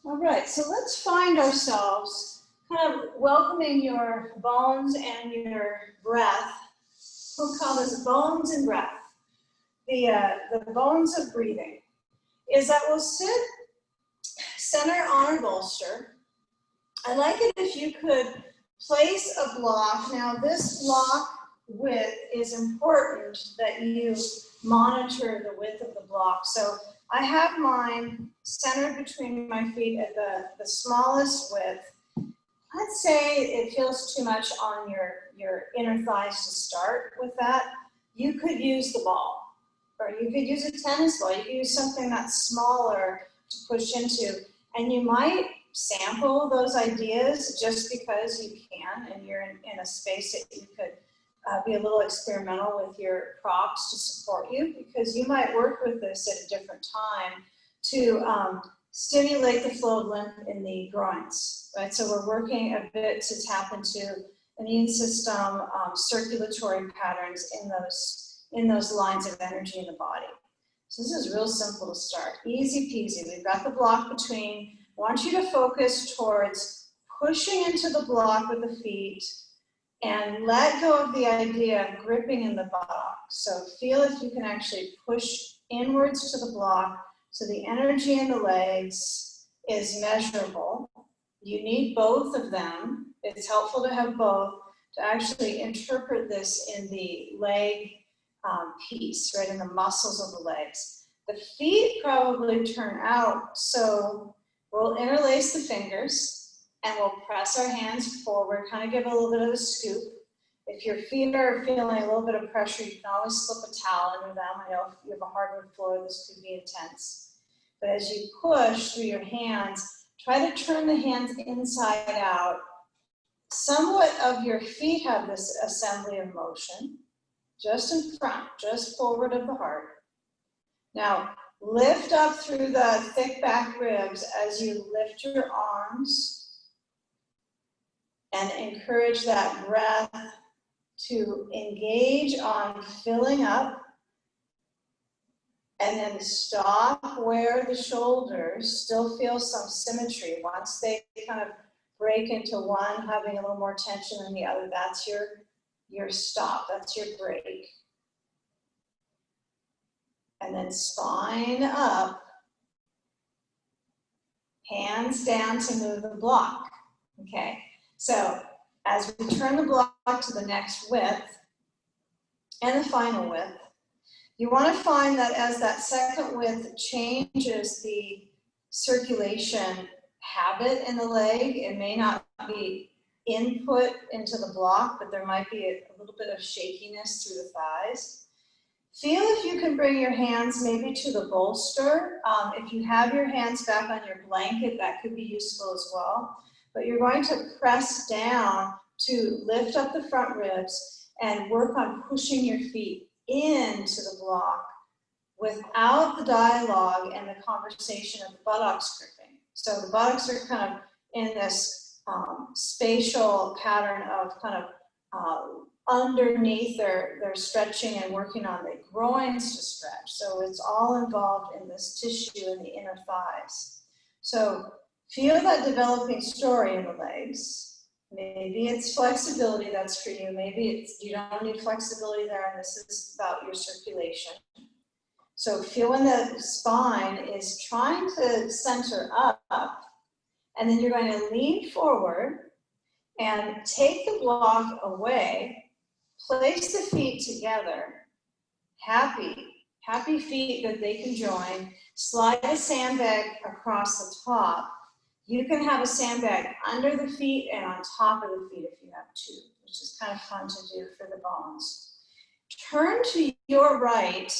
All right, so let's find ourselves kind of welcoming your bones and your breath. We'll call this bones and breath. The bones of breathing is that we'll sit center on our bolster. I like it if you could place a block. Now this block width is important that you monitor the width of the block. So I have mine centered between my feet at the smallest width. I'd say it feels too much on your inner thighs to start with that. You could use the ball, or you could use a tennis ball. You could use something that's smaller to push into. And you might sample those ideas just because you can, and you're in a space that you could be a little experimental with your props to support you, because you might work with this at a different time to stimulate the flow of lymph in the groins, right? So we're working a bit to tap into immune system, circulatory patterns in those lines of energy in the body. So this is real simple to start, easy peasy. We've got the block between. I want you to focus towards pushing into the block with the feet and let go of the idea of gripping in the buttocks. So feel if you can actually push inwards to the block so the energy in the legs is measurable. You need both of them. It's helpful to have both to actually interpret this in the leg piece, right, in the muscles of the legs. The feet probably turn out, so we'll interlace the fingers and we'll press our hands forward, kind of give a little bit of a scoop. If your feet are feeling a little bit of pressure, you can always slip a towel under them. I know if you have a hardwood floor, this could be intense. But as you push through your hands, try to turn the hands inside out. Somewhat of your feet have this assembly of motion, just in front, just forward of the heart. Now, lift up through the thick back ribs as you lift your arms and encourage that breath to engage on filling up, and then stop where the shoulders still feel some symmetry. Once they kind of break into one, having a little more tension than the other, that's your stop, that's your break. And then spine up, hands down to move the block. Okay, so as we turn the block to the next width and the final width, you want to find that as that second width changes the circulation habit in the leg, it may not be input into the block, but there might be a little bit of shakiness through the thighs. Feel if you can bring your hands maybe to the bolster. If you have your hands back on your blanket, that could be useful as well. But you're going to press down to lift up the front ribs and work on pushing your feet into the block without the dialogue and the conversation of the buttocks gripping. So the buttocks are kind of in this spatial pattern of kind of underneath they're stretching and working on the groins to stretch. So it's all involved in this tissue in the inner thighs. So feel that developing story in the legs. Maybe it's flexibility that's for you. Maybe it's, you don't need flexibility there, and this is about your circulation. So feel when the spine is trying to center up, and then you're going to lean forward and take the block away, place the feet together, happy feet that they can join, slide a sandbag across the top. You can have a sandbag under the feet and on top of the feet if you have two, which is kind of fun to do for the bones. Turn to your right,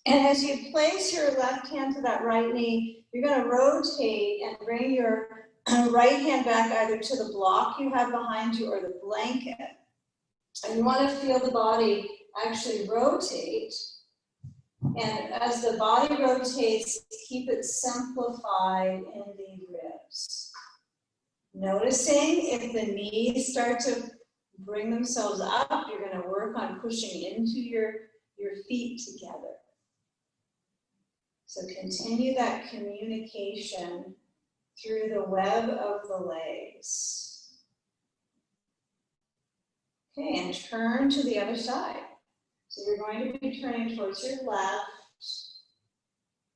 and as you place your left hand to that right knee, you're going to rotate and bring your right hand back either to the block you have behind you or the blanket. And you want to feel the body actually rotate. And as the body rotates, keep it simplified in the ribs. Noticing if the knees start to bring themselves up, you're going to work on pushing into your feet together. So continue that communication through the web of the legs. Okay, and turn to the other side. So you're going to be turning towards your left.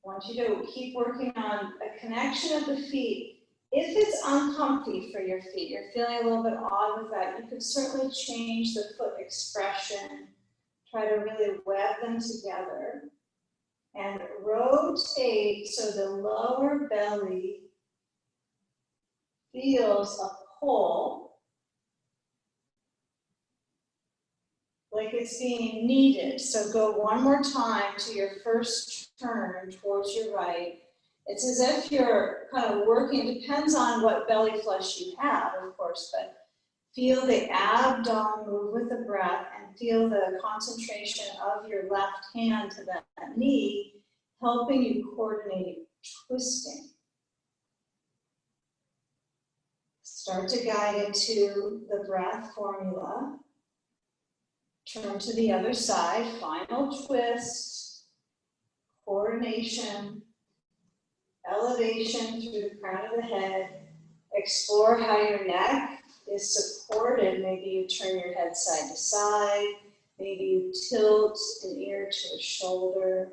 I want you to keep working on a connection of the feet. If it's uncomfy for your feet, you're feeling a little bit odd with that, you can certainly change the foot expression. Try to really web them together. And rotate so the lower belly feels a pull, like it's being kneaded. So go one more time to your first turn towards your right. It's as if you're kind of working, it depends on what belly flesh you have, of course, but feel the abdomen move with the breath and feel the concentration of your left hand to that knee, helping you coordinate twisting. Start to guide into the breath formula. Turn to the other side, final twist, coordination, elevation through the crown of the head. Explore how your neck is supported. Maybe you turn your head side to side. Maybe you tilt an ear to a shoulder.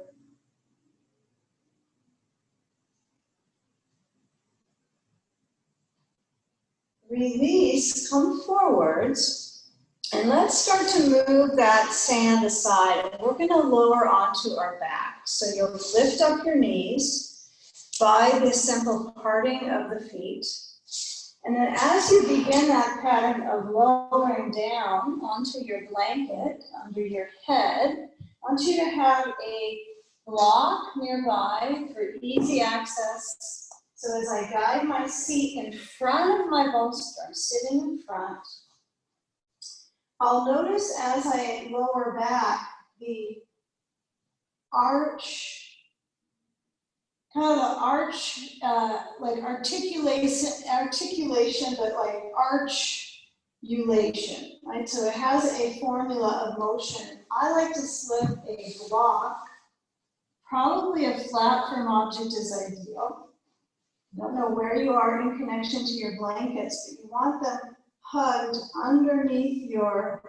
Release, come forwards, and let's start to move that sand aside. We're going to lower onto our back. So you'll lift up your knees by this simple parting of the feet. And then as you begin that pattern of lowering down onto your blanket, under your head, I want you to have a block nearby for easy access. So as I guide my seat in front of my bolster, I'm sitting in front, I'll notice as I lower back the arch, kind of the arch, like articulation, but like arch-ulation, right? So it has a formula of motion. I like to slip a block, probably a flat firm object is ideal. Don't know where you are in connection to your blankets, but you want them hugged underneath your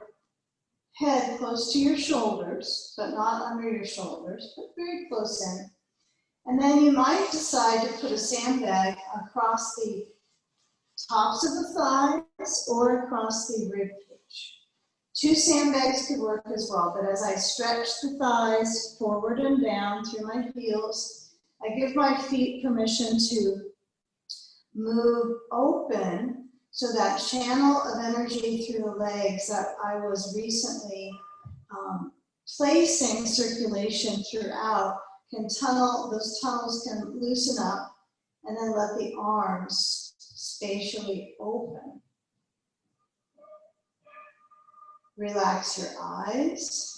head, close to your shoulders, but not under your shoulders, but very close in. And then you might decide to put a sandbag across the tops of the thighs or across the rib cage. 2 sandbags could work as well, but as I stretch the thighs forward and down through my heels, I give my feet permission to move open so that channel of energy through the legs that I was recently placing circulation throughout can tunnel, those tunnels can loosen up, and then let the arms spatially open. Relax your eyes.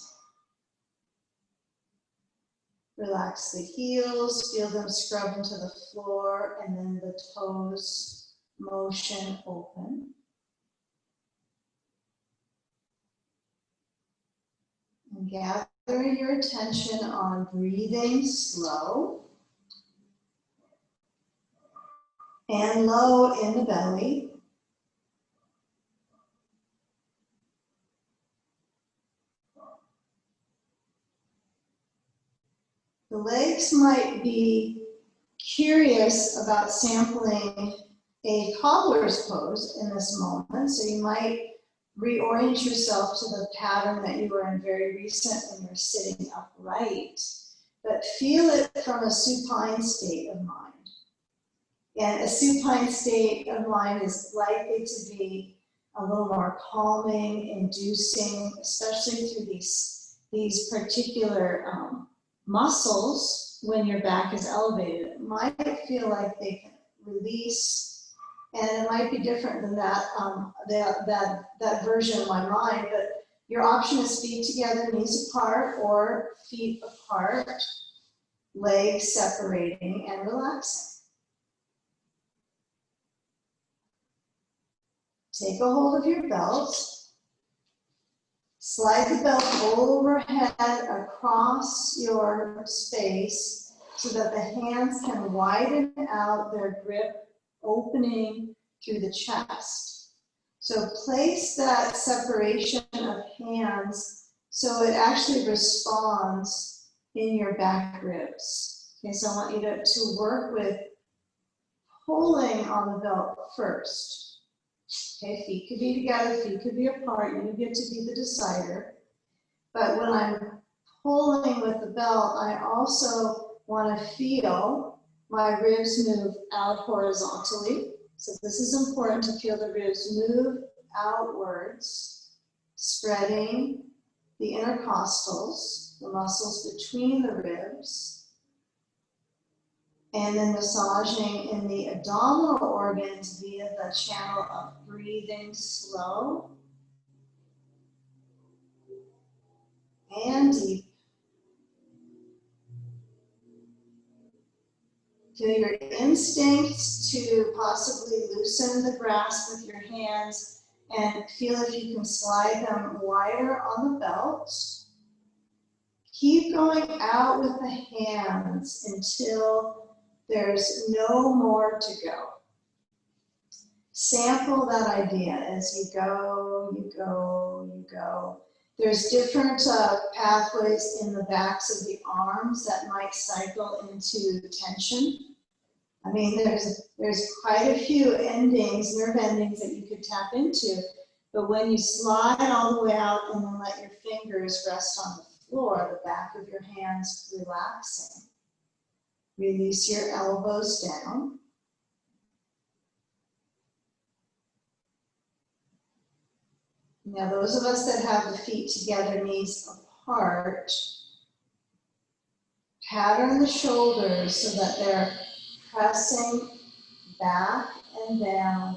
Relax the heels, feel them scrub into the floor, and then the toes motion open. And gather your attention on breathing slow and low in the belly. The legs might be curious about sampling a cobbler's pose in this moment, so you might reorient yourself to the pattern that you were in very recent when you're sitting upright, but feel it from a supine state of mind. And a supine state of mind is likely to be a little more calming, inducing, especially through these particular muscles when your back is elevated. It might feel like they can release, and it might be different than that, that version of my mind, but your option is feet together, knees apart, or feet apart, legs separating and relaxing. Take a hold of your belt. Slide the belt overhead across your space so that the hands can widen out their grip opening through the chest. So place that separation of hands so it actually responds in your back ribs. Okay, so I want you to work with pulling on the belt first. Okay, feet could be together, feet could be apart, you get to be the decider. But when I'm pulling with the belt, I also want to feel my ribs move out horizontally. So this is important to feel the ribs move outwards, spreading the intercostals, the muscles between the ribs, and then massaging in the abdominal organs via the channel of breathing slow and deep. Feel your instincts to possibly loosen the grasp with your hands and feel if you can slide them wider on the belt. Keep going out with the hands until there's no more to go. Sample that idea as you go, you go, you go. There's different pathways in the backs of the arms that might cycle into tension. I mean, there's quite a few endings, nerve endings that you could tap into, but when you slide all the way out and then let your fingers rest on the floor, the back of your hands relaxing. Release your elbows down. Now, those of us that have the feet together, knees apart, pattern the shoulders so that they're pressing back and down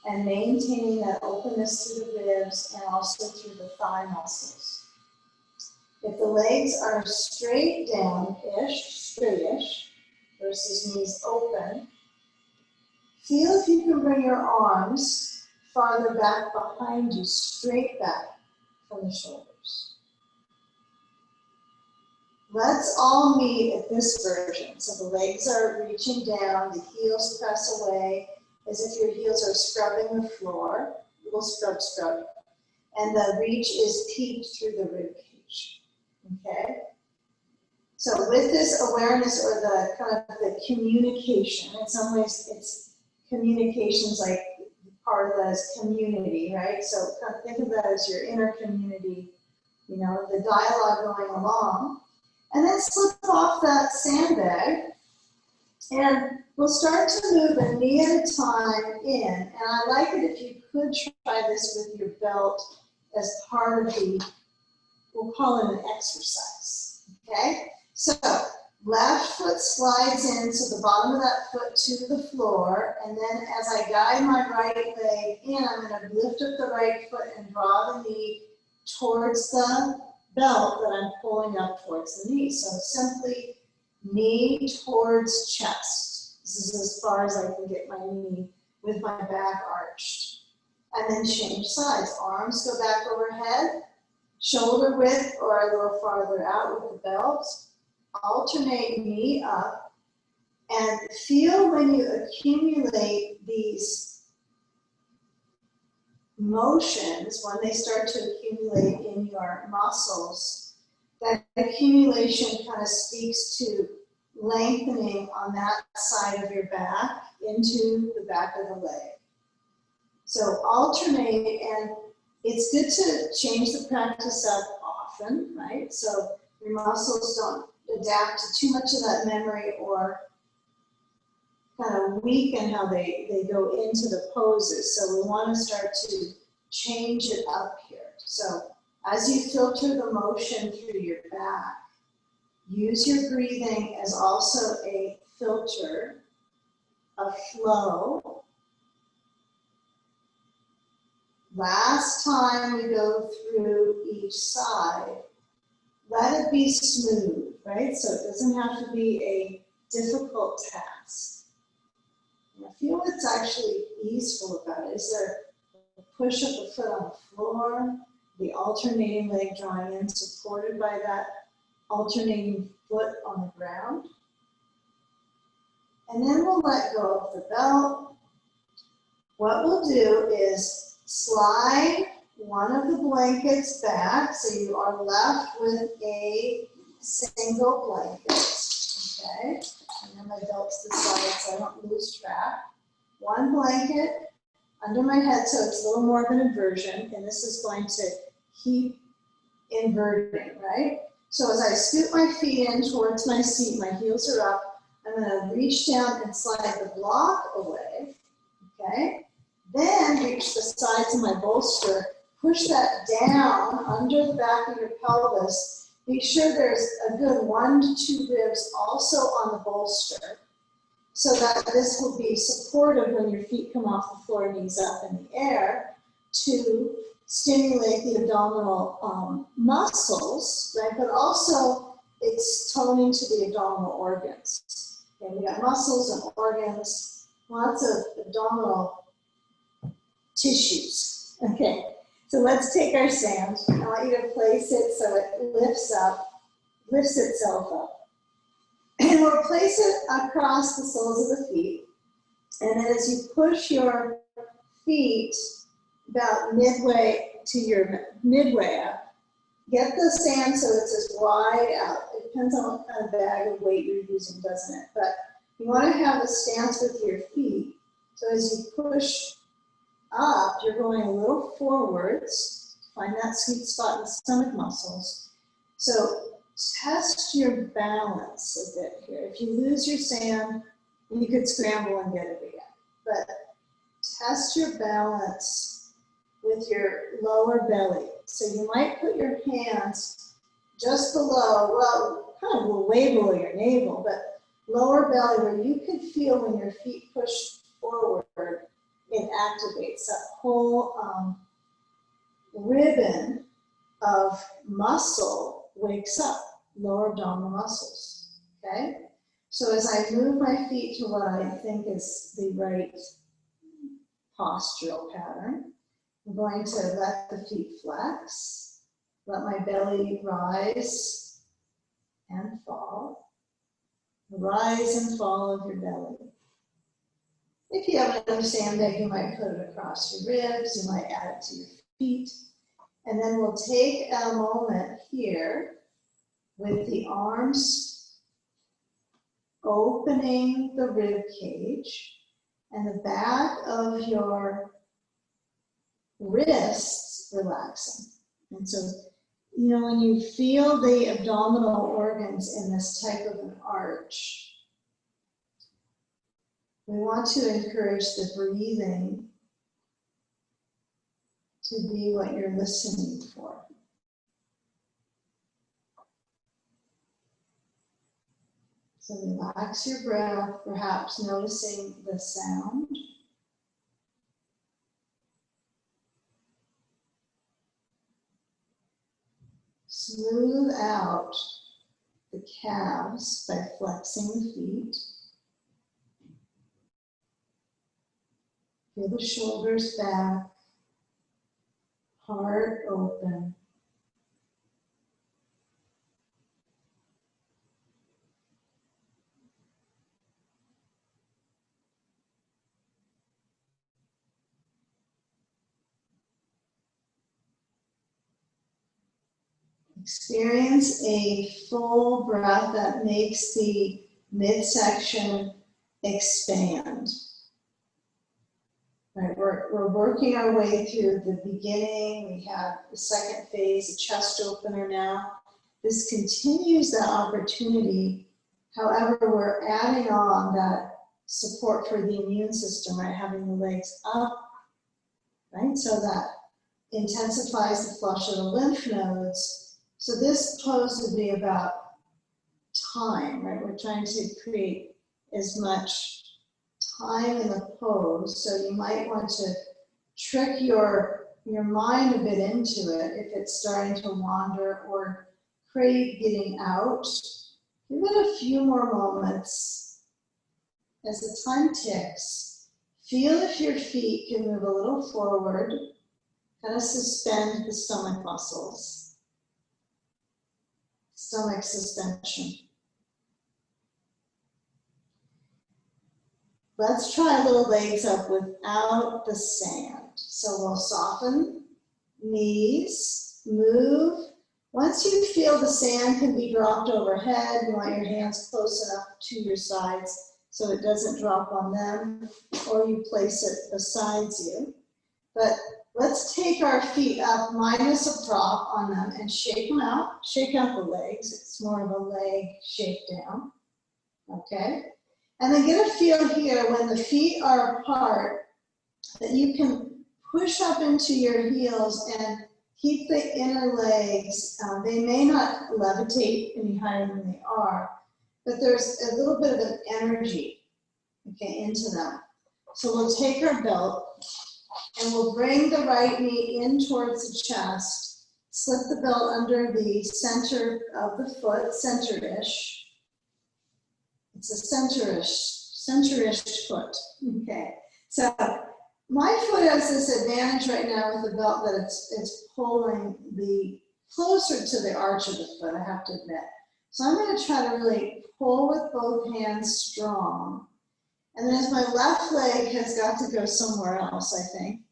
and maintaining that openness through the ribs and also through the thigh muscles. If the legs are straight down-ish, straightish, versus knees open, feel if you can bring your arms farther back behind you, straight back from the shoulders. Let's all meet at this version. So the legs are reaching down, the heels press away, as if your heels are scrubbing the floor, little scrub, scrub. And the reach is peaked through the rib cage, okay? So with this awareness or the kind of the communication, in some ways it's communications like part of that is community, right? So kind of think of that as your inner community, you know, the dialogue going along. And then slip off that sandbag and we'll start to move a knee at a time in. And I like it if you could try this with your belt as part of the, we'll call it an exercise, okay? So left foot slides in, so the bottom of that foot to the floor, and then as I guide my right leg in, I'm going to lift up the right foot and draw the knee towards the belt that I'm pulling up towards the knee. So simply knee towards chest. This is as far as I can get my knee with my back arched. And then change sides. Arms go back overhead, shoulder width or a little farther out with the belt. Alternate knee up and feel when you accumulate these motions, when they start to accumulate in your muscles, that accumulation kind of speaks to lengthening on that side of your back into the back of the leg. So alternate, and it's good to change the practice up often, right? So your muscles don't adapt to too much of that memory or kind of weaken how they go into the poses. So we want to start to change it up here. So as you filter the motion through your back, use your breathing as also a filter, a flow. Last time we go through each side, let it be smooth, right? So it doesn't have to be a difficult task. And I feel what's actually easeful about it. Is there a push of the foot on the floor, the alternating leg drawing in, supported by that alternating foot on the ground? And then we'll let go of the belt what we'll do is slide one of the blankets back so you are left with a single blanket, okay? And then my belt's to the side so I don't lose track. One blanket under my head so it's a little more of an inversion, and this is going to keep inverting, right? So as I scoot my feet in towards my seat, my heels are up, I'm gonna reach down and slide the block away, okay? Then reach the sides of my bolster, push that down under the back of your pelvis. Make sure there's a good 1 to 2 ribs also on the bolster so that this will be supportive when your feet come off the floor, knees up in the air to stimulate the abdominal muscles, right? But also it's toning to the abdominal organs. Okay, we got muscles and organs, lots of abdominal tissues. Okay, so let's take our sand. I want you to place it so it lifts itself up. And we'll place it across the soles of the feet. And as you push your feet about midway to your midway up, get the sand so it's as wide out. It depends on what kind of bag of weight you're using, doesn't it? But you want to have a stance with your feet. So as you push up, you're going a little forwards. Find that sweet spot in the stomach muscles. So test your balance a bit here. If you lose your sand, you could scramble and get it again. But test your balance with your lower belly. So you might put your hands just below, well, kind of way below your navel, but lower belly where you can feel when your feet push forward, it activates that whole ribbon of muscle wakes up, lower abdominal muscles, okay? So as I move my feet to what I think is the right postural pattern, I'm going to let the feet flex, let my belly rise and fall, rise and fall of your belly. If you have another sandbag, you might put it across your ribs, you might add it to your feet. And then we'll take a moment here with the arms opening the rib cage and the back of your wrists relaxing. And so, you know, when you feel the abdominal organs in this type of an arch, we want to encourage the breathing to be what you're listening for. So relax your breath, perhaps noticing the sound. Smooth out the calves by flexing the feet. Feel the shoulders back, heart open. Experience a full breath that makes the midsection expand. Right, we're working our way through the beginning. We have the second phase, a chest opener now. This continues that opportunity. However, we're adding on that support for the immune system, right? Having the legs up, right? So that intensifies the flush of the lymph nodes. So this pose would be about time, right? We're trying to create as much time in the pose, so you might want to trick your mind a bit into it if it's starting to wander or crave getting out. Give it a few more moments. As the time ticks, feel if your feet can move a little forward, kind of suspend the stomach muscles, stomach suspension. let's try little legs up without the sand. So we'll soften, knees, move. Once you feel the sand can be dropped overhead, you want your hands close enough to your sides so it doesn't drop on them, or you place it beside you. But let's take our feet up minus a drop on them and shake them out. Shake out the legs. It's more of a leg shake down. Okay? And then get a feel here when the feet are apart that you can push up into your heels and keep the inner legs. They may not levitate any higher than they are, but there's a little bit of an energy, okay, into them. So we'll take our belt and we'll bring the right knee in towards the chest, slip the belt under the center of the foot, center-ish. It's a center-ish foot, okay. So my foot has this advantage right now with the belt that it's pulling the closer to the arch of the foot, I have to admit. So I'm going to try to really pull with both hands strong. And then as my left leg has got to go somewhere else, I think.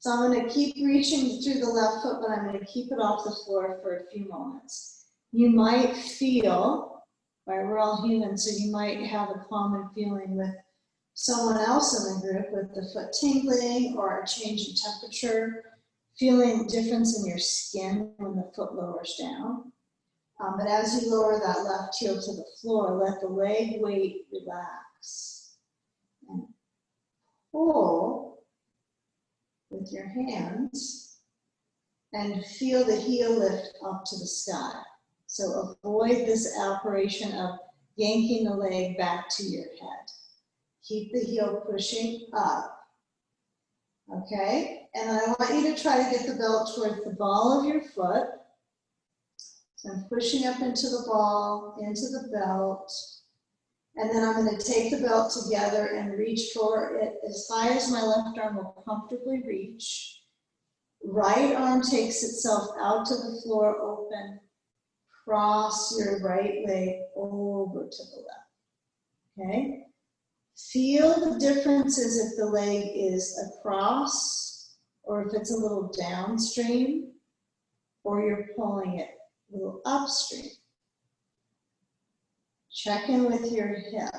So I'm going to keep reaching through the left foot, but I'm going to keep it off the floor for a few moments. You might feel, right, we're all human, so you might have a common feeling with someone else in the group with the foot tingling or a change in temperature, feeling difference in your skin when the foot lowers down. But as you lower that left heel to the floor, let the leg weight relax. And pull with your hands and feel the heel lift up to the sky. So avoid this operation of yanking the leg back to your head. Keep the heel pushing up, okay? And I want you to try to get the belt towards the ball of your foot. So I'm pushing up into the ball, into the belt, and then I'm going to take the belt together and reach for it as high as my left arm will comfortably reach. Right arm takes itself out to the floor open. Cross your right leg over to the left, okay? Feel the differences if the leg is across or if it's a little downstream or you're pulling it a little upstream. Check in with your hip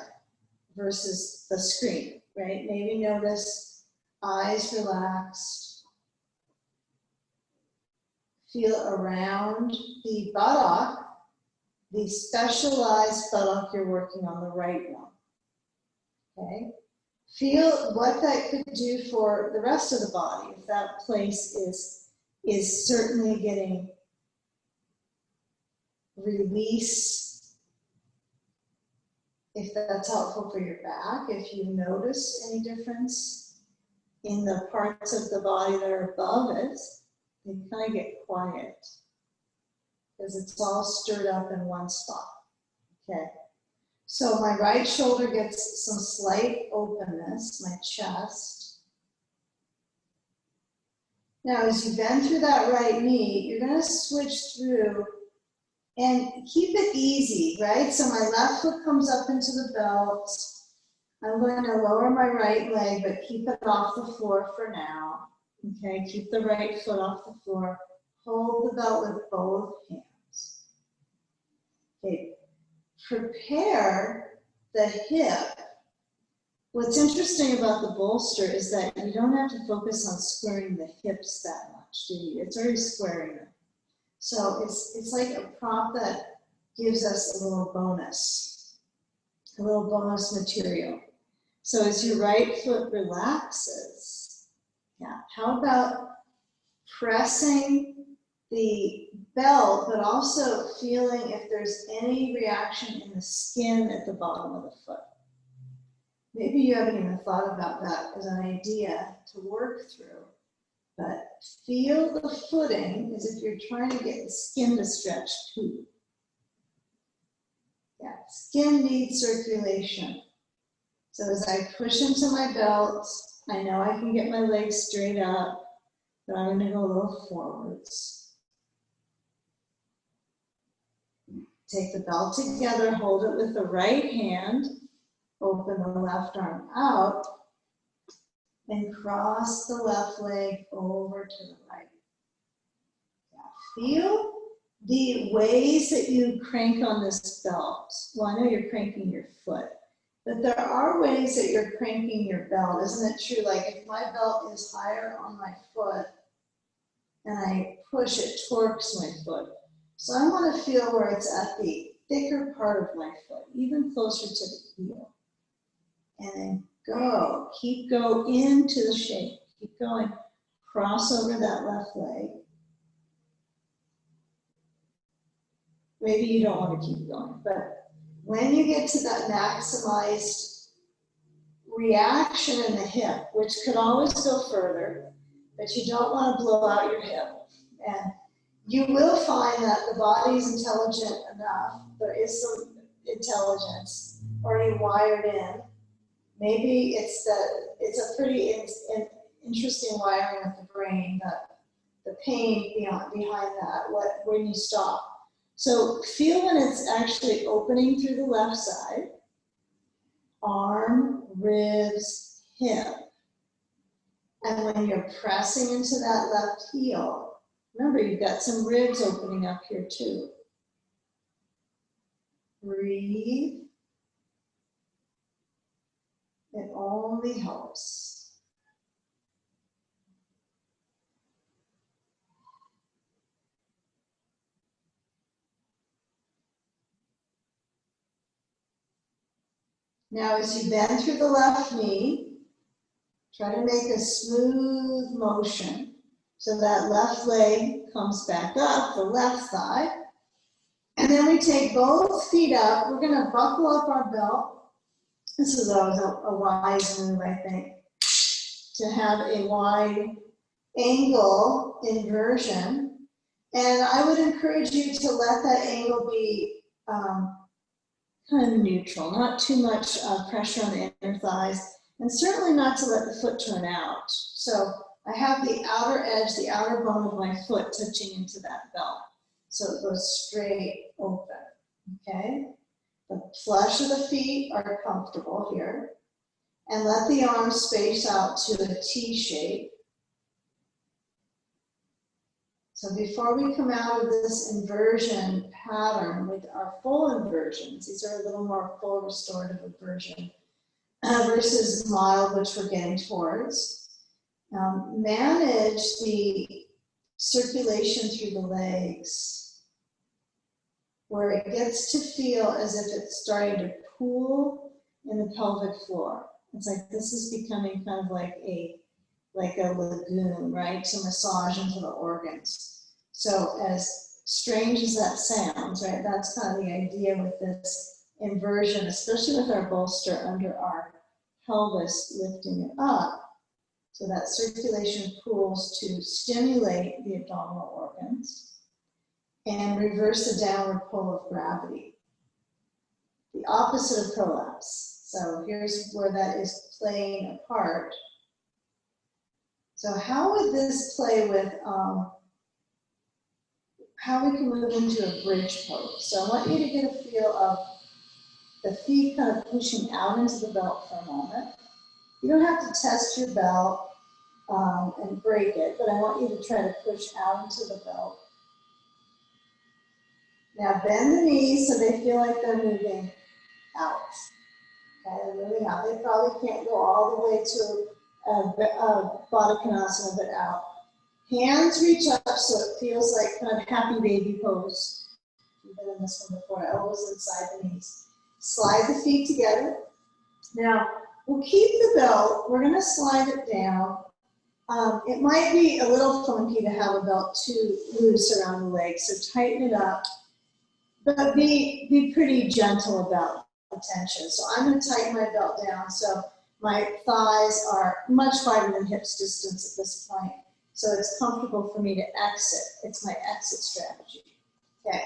versus the screen, right? Maybe notice eyes relaxed. Feel around the buttock, the specialized buttock you're working on, the right one. Okay? Feel what that could do for the rest of the body. If that place is certainly getting release, if that's helpful for your back, if you notice any difference in the parts of the body that are above it, they kind of get quiet because it's all stirred up in one spot. Okay. So my right shoulder gets some slight openness, my chest. Now, as you bend through that right knee, you're going to switch through and keep it easy, right? So my left foot comes up into the belt. I'm going to lower my right leg, but keep it off the floor for now. Okay, keep the right foot off the floor. Hold the belt with both hands. Okay, prepare the hip. What's interesting about the bolster is that you don't have to focus on squaring the hips that much, do you? It's already squaring them. So it's like a prop that gives us a little bonus material. So as your right foot relaxes, yeah, how about pressing the belt, but also feeling if there's any reaction in the skin at the bottom of the foot. Maybe you haven't even thought about that as an idea to work through, but feel the footing as if you're trying to get the skin to stretch too. Yeah, skin needs circulation. So as I push into my belt, I know I can get my legs straight up, but I'm going to go a little forwards. Take the belt together, hold it with the right hand, Open the left arm out and cross the left leg over to the right. Now feel the ways that you crank on this belt. Well, I know you're cranking your foot, but there are ways that you're cranking your belt. Isn't it true? Like if my belt is higher on my foot and I push, it torques my foot. So I want to feel where it's at the thicker part of my foot, even closer to the heel. And then go, go into the shape. Keep going, cross over that left leg. Maybe you don't want to keep going, but when you get to that maximized reaction in the hip, which could always go further, but you don't want to blow out your hip. And you will find that the body is intelligent enough, there is some intelligence already wired in. Maybe it's a pretty interesting wiring of the brain, the pain behind that, when you stop. So feel when it's actually opening through the left side, arm, ribs, hip. And when you're pressing into that left heel, remember you've got some ribs opening up here too. Breathe. It only helps. Now, as you bend through the left knee, try to make a smooth motion so that left leg comes back up, the left thigh. And then we take both feet up. We're going to buckle up our belt. This is always a wise move, I think, to have a wide angle inversion. And I would encourage you to let that angle be kind of neutral, not too much pressure on the inner thighs, and certainly not to let the foot turn out. So I have the outer edge, the outer bone of my foot touching into that belt. So it goes straight open, okay? The flesh of the feet are comfortable here. And let the arms space out to a T shape. So before we come out of this inversion pattern with our full inversions, these are a little more full restorative inversion versus mild, which we're getting towards. Manage the circulation through the legs, where it gets to feel as if it's starting to pool in the pelvic floor. It's like this is becoming kind of like a lagoon, right, to massage into the organs. So as strange as that sounds, right, that's kind of the idea with this inversion, especially with our bolster under our pelvis, lifting it up, so that circulation pools to stimulate the abdominal organs and reverse the downward pull of gravity. The opposite of prolapse. So here's where that is playing a part. So how would this play with, how we can move into a bridge pose? So I want you to get a feel of the feet kind of pushing out into the belt for a moment. You don't have to test your belt and break it, but I want you to try to push out into the belt. Now bend the knees so they feel like they're moving out. Okay, they're moving out. They probably can't go all the way to Baddha Konasana, but out. Hands reach up so it feels like kind of happy baby pose. You've been in this one before. Elbows inside the knees. Slide the feet together. Now, we'll keep the belt. We're going to slide it down. It might be a little funky to have a belt too loose around the legs, so tighten it up. But be pretty gentle about the tension. So I'm going to tighten my belt down so my thighs are much wider than hips distance at this point. So it's comfortable for me to exit. It's my exit strategy. Okay,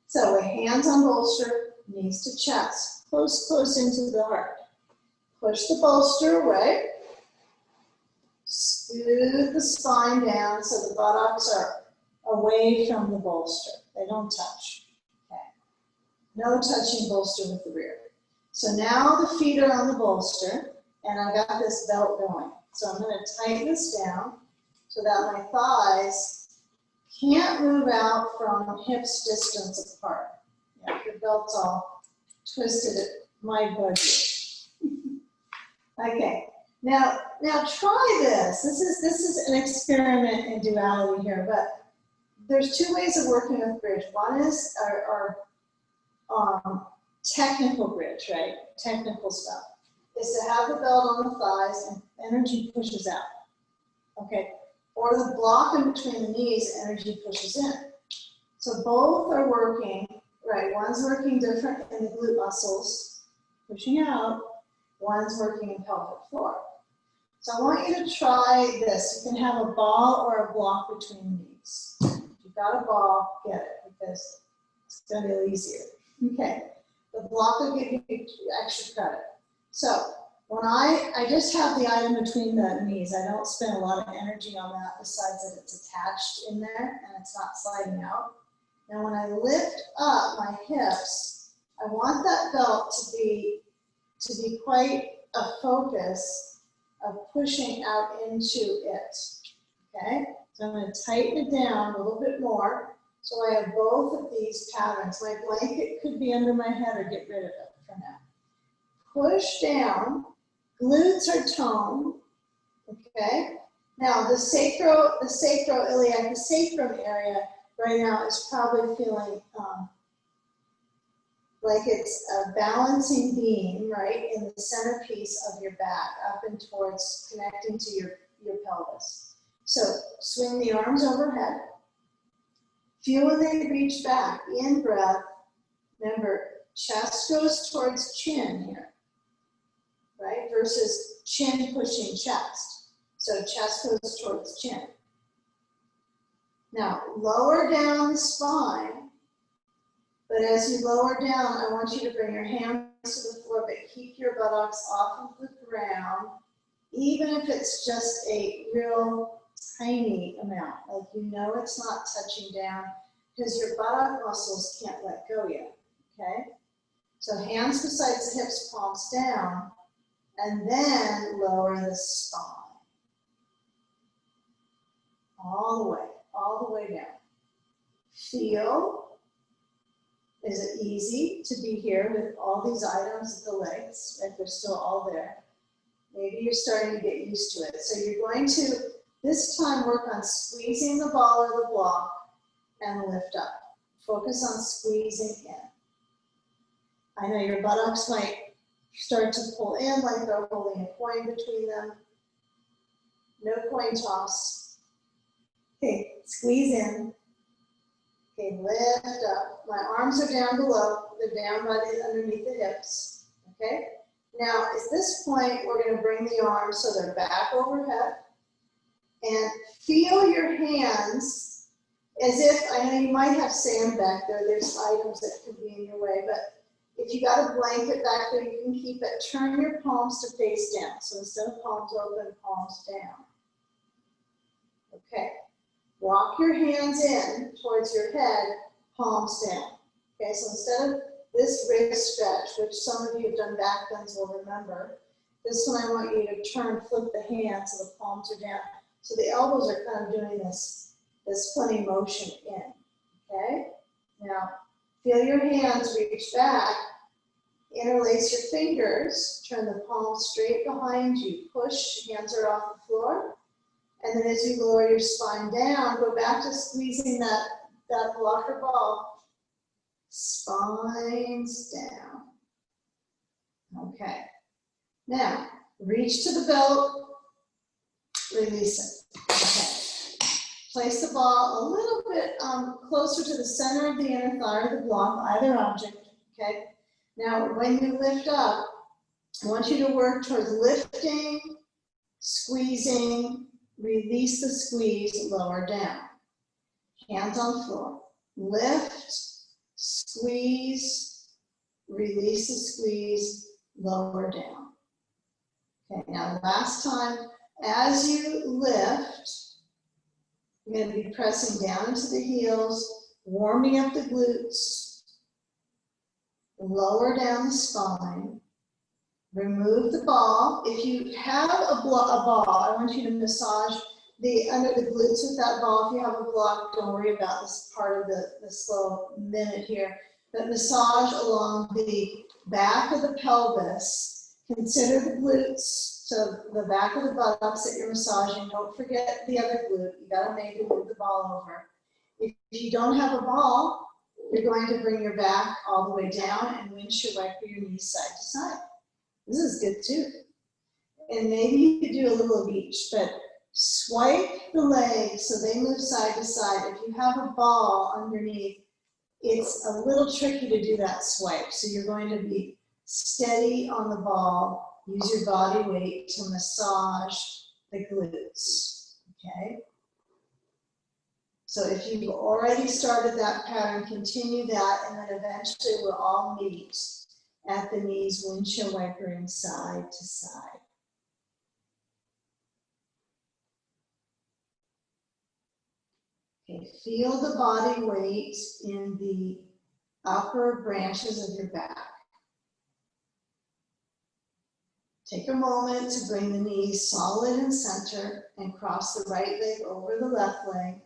so with hands on bolster, knees to chest, close into the heart. Push the bolster away. Scoot the spine down so the buttocks are away from the bolster. They don't touch. Okay. No touching bolster with the rear. So now the feet are on the bolster, and I got this belt going. So I'm gonna tighten this down so that my thighs can't move out from hips distance apart. Yeah, the belt's all twisted at my budget. Okay, now try this. This is an experiment in duality here, but there's two ways of working with bridge. One is our technical bridge, right? Technical stuff is to have the belt on the thighs and energy pushes out. Okay, or the block in between the knees, energy pushes in. So both are working, right? One's working different in the glute muscles, pushing out. One's working in pelvic floor. So I want you to try this. You can have a ball or a block between the knees. If you've got a ball, get it, because it's gonna be a little easier. Okay, the block will give you extra credit. So when I just have the item between the knees, I don't spend a lot of energy on that besides that it's attached in there and it's not sliding out. Now when I lift up my hips, I want that belt to be quite a focus of pushing out into it, okay? So I'm gonna tighten it down a little bit more so I have both of these patterns. My blanket could be under my head or get rid of it for now. Push down, glutes are toned, okay? Now the sacroiliac, the sacrum area right now is probably feeling like it's a balancing beam, right, in the centerpiece of your back, up and towards connecting to your pelvis. So swing the arms overhead. Feel when they reach back, in breath. Remember, chest goes towards chin here, right, versus chin pushing chest. So chest goes towards chin. Now, lower down the spine. But as you lower down, I want you to bring your hands to the floor, but keep your buttocks off of the ground, even if it's just a real tiny amount. Like you know it's not touching down because your buttock muscles can't let go yet, okay? So hands beside the hips, palms down, and then lower the spine. All the way down. Feel. Is it easy to be here with all these items at the legs, right? They're still all there. Maybe you're starting to get used to it. So you're going to, this time, work on squeezing the ball or the block and lift up. Focus on squeezing in. I know your buttocks might start to pull in like they're holding a coin between them. No coin toss. Okay, squeeze in. Okay, lift up. My arms are down below. They're down by underneath the hips. Okay? Now, at this point, we're going to bring the arms so they're back overhead. And feel your hands as if, I know you might have sand back there. There's items that could be in your way. But if you got a blanket back there, you can keep it. Turn your palms to face down. So instead of palms open, palms down. Okay. Walk your hands in towards your head, palms down. Okay, so instead of this wrist stretch, which some of you have done back bends will remember, this one I want you to turn, flip the hands so the palms are down. So the elbows are kind of doing this funny motion in. Okay? Now, feel your hands reach back, interlace your fingers, turn the palms straight behind you, push, hands are off the floor. And then as you lower your spine down, go back to squeezing that blocker ball. Spines down. Okay. Now, reach to the belt, release it. Okay. Place the ball a little bit closer to the center of the inner thigh or the block, either object. Okay. Now, when you lift up, I want you to work towards lifting, squeezing, release the squeeze, lower down. Hands on floor. Lift, squeeze, release the squeeze, lower down. Okay, now last time, as you lift, you're going to be pressing down into the heels, warming up the glutes, lower down the spine, Remove the ball. If you have a ball, I want you to massage under the glutes with that ball. If you have a block, don't worry about this part of the slow minute here. But massage along the back of the pelvis. Consider the glutes, so the back of the buttocks that you're massaging. Don't forget the other glute. You gotta maybe move the ball over. If you don't have a ball, you're going to bring your back all the way down and windshield wiper your knees side to side. This is good too. And maybe you could do a little of each, but swipe the legs so they move side to side. If you have a ball underneath, it's a little tricky to do that swipe. So you're going to be steady on the ball. Use your body weight to massage the glutes, okay? So if you've already started that pattern, continue that, and then eventually we'll all meet at the knees, windshield wipering side to side. Okay, feel the body weight in the upper branches of your back. Take a moment to bring the knees solid and center and cross the right leg over the left leg.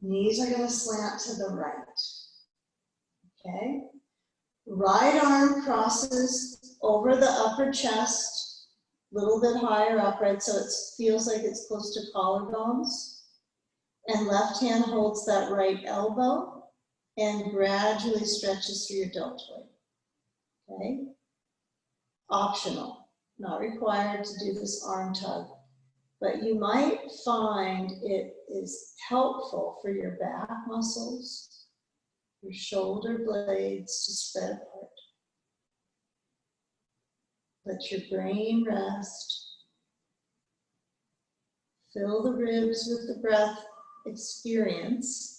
Knees are going to slant to the right. Okay? Right arm crosses over the upper chest, a little bit higher up, right? So it feels like it's close to collarbones. And left hand holds that right elbow and gradually stretches through your deltoid. Okay? Optional, not required to do this arm tug, but you might find it is helpful for your back muscles, your shoulder blades to spread apart. Let your brain rest. Fill the ribs with the breath experience.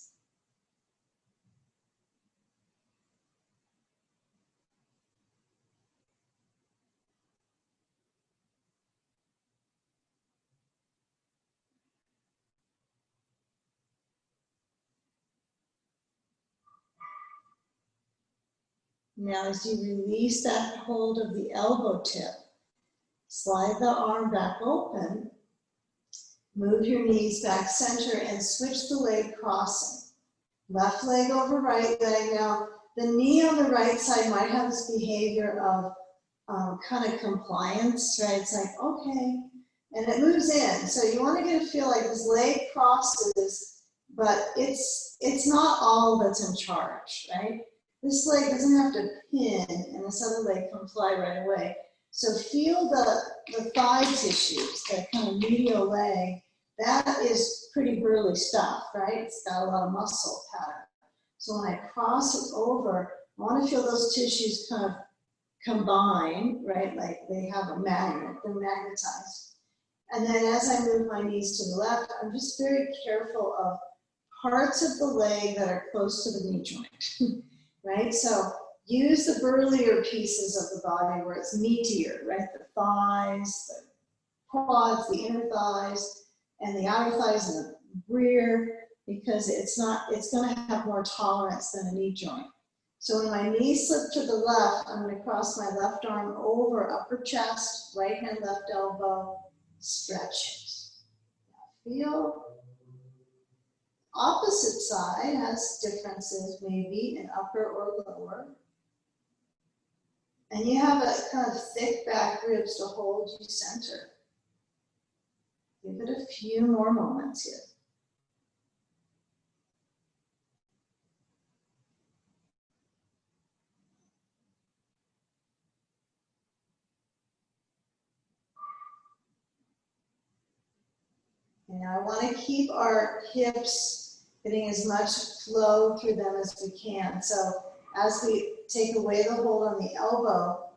Now, as you release that hold of the elbow tip, slide the arm back open, move your knees back center and switch the leg crossing. Left leg over right leg. Now, the knee on the right side might have this behavior of kind of compliance, right? It's like, okay, and it moves in. So you want to get a feel like this leg crosses, but it's not all that's in charge, right? This leg doesn't have to pin and this other leg can fly right away. So feel the thigh tissues, that kind of medial leg. That is pretty burly stuff, right? It's got a lot of muscle pattern. So when I cross it over, I want to feel those tissues kind of combine, right? Like they have a magnet, they're magnetized. And then as I move my knees to the left, I'm just very careful of parts of the leg that are close to the knee joint, right? So use the burlier pieces of the body where it's meatier, right? The thighs, the quads, the inner thighs, and the outer thighs and the rear, because it's going to have more tolerance than a knee joint. So when my knees slip to the left, I'm going to cross my left arm over upper chest, right hand, left elbow, stretch it. Feel. Opposite side has differences maybe in upper or lower. And you have a kind of thick back ribs to hold you center. Give it a few more moments here. And I want to keep our hips getting as much flow through them as we can. So as we take away the hold on the elbow,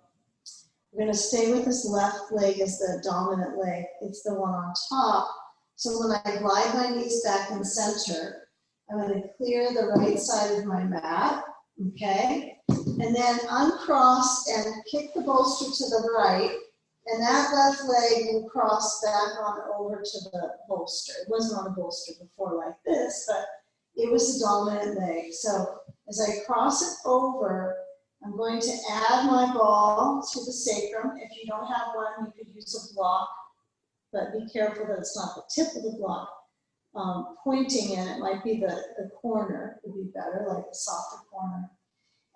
we're going to stay with this left leg as the dominant leg. It's the one on top. So when I glide my knees back in center, I'm going to clear the right side of my mat, okay? And then uncross and kick the bolster to the right. And that left leg will cross back on over to the bolster. It wasn't on a bolster before like this, but it was a dominant leg. So as I cross it over, I'm going to add my ball to the sacrum. If you don't have one, you could use a block, but be careful that it's not the tip of the block pointing in. It might be the corner would be better, like the softer corner.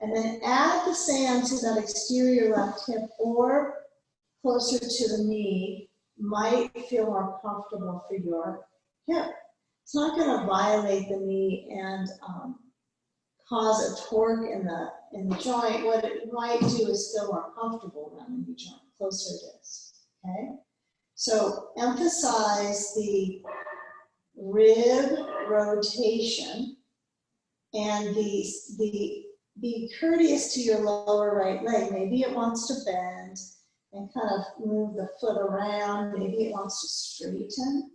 And then add the sand to that exterior left hip or closer to the knee. Might feel more comfortable for your hip. It's not going to violate the knee and cause a torque in the joint. What it might do is feel more comfortable around the knee joint. Closer it is. Okay. So emphasize the rib rotation and be courteous to your lower right leg. Maybe it wants to bend and kind of move the foot around. Maybe it wants to straighten.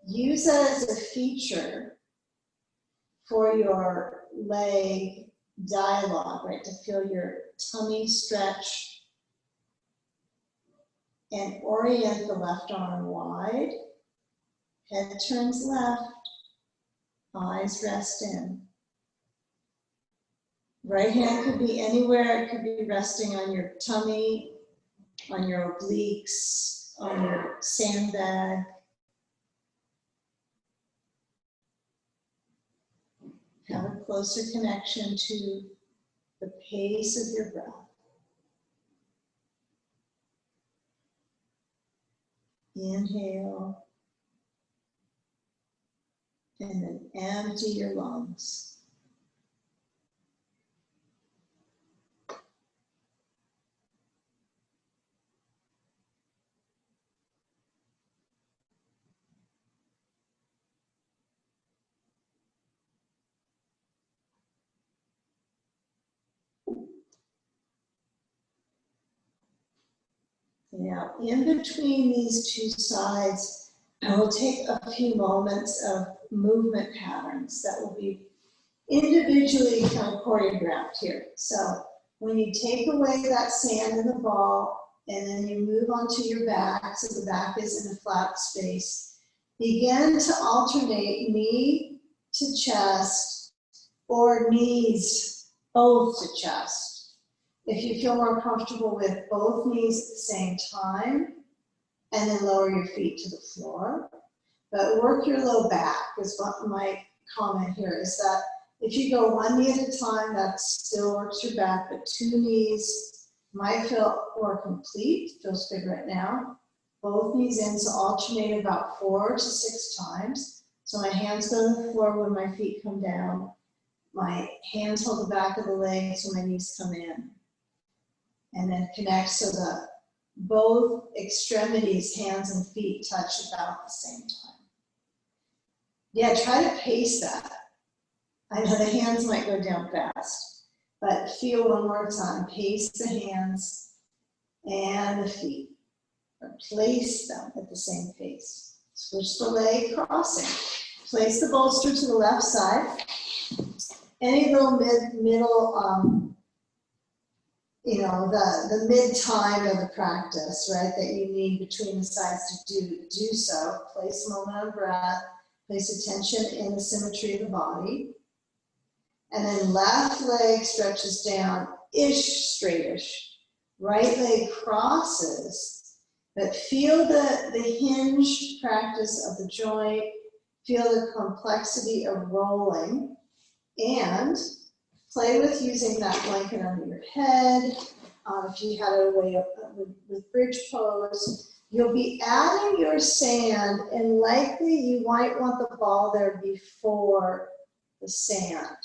Use that as a feature for your leg dialogue, right? To feel your tummy stretch and orient the left arm wide. Head turns left, eyes rest in. Right hand could be anywhere. It could be resting on your tummy, on your obliques, on your sandbag. Have a closer connection to the pace of your breath. Inhale, and then empty your lungs. Now, in between these two sides, I will take a few moments of movement patterns that will be individually kind of choreographed here. So when you take away that sand in the ball, and then you move onto your back, so the back is in a flat space, begin to alternate knee to chest or knees both to chest. If you feel more comfortable with both knees at the same time, and then lower your feet to the floor. But work your low back is what my comment here is, that if you go one knee at a time, that still works your back, but two knees might feel more complete, feels good right now. Both knees in, so alternate about 4 to 6 times. So my hands go to the floor when my feet come down. My hands hold the back of the legs when my knees come in. And then connect so that both extremities, hands and feet, touch about the same time. Yeah, try to pace that. I know the hands might go down fast, but feel one more time. Pace the hands and the feet. Place them at the same pace. Switch the leg crossing. Place the bolster to the left side. Any little middle, you know, the mid-time of the practice, right, that you need between the sides to do so. Place a moment of breath, place attention in the symmetry of the body. And then left leg stretches down-ish, straightish. Right leg crosses, but feel the hinged practice of the joint, feel the complexity of rolling, and play with using that blanket under your head. If you had a way up with bridge pose, you'll be adding your sand, and likely you might want the ball there before the sand.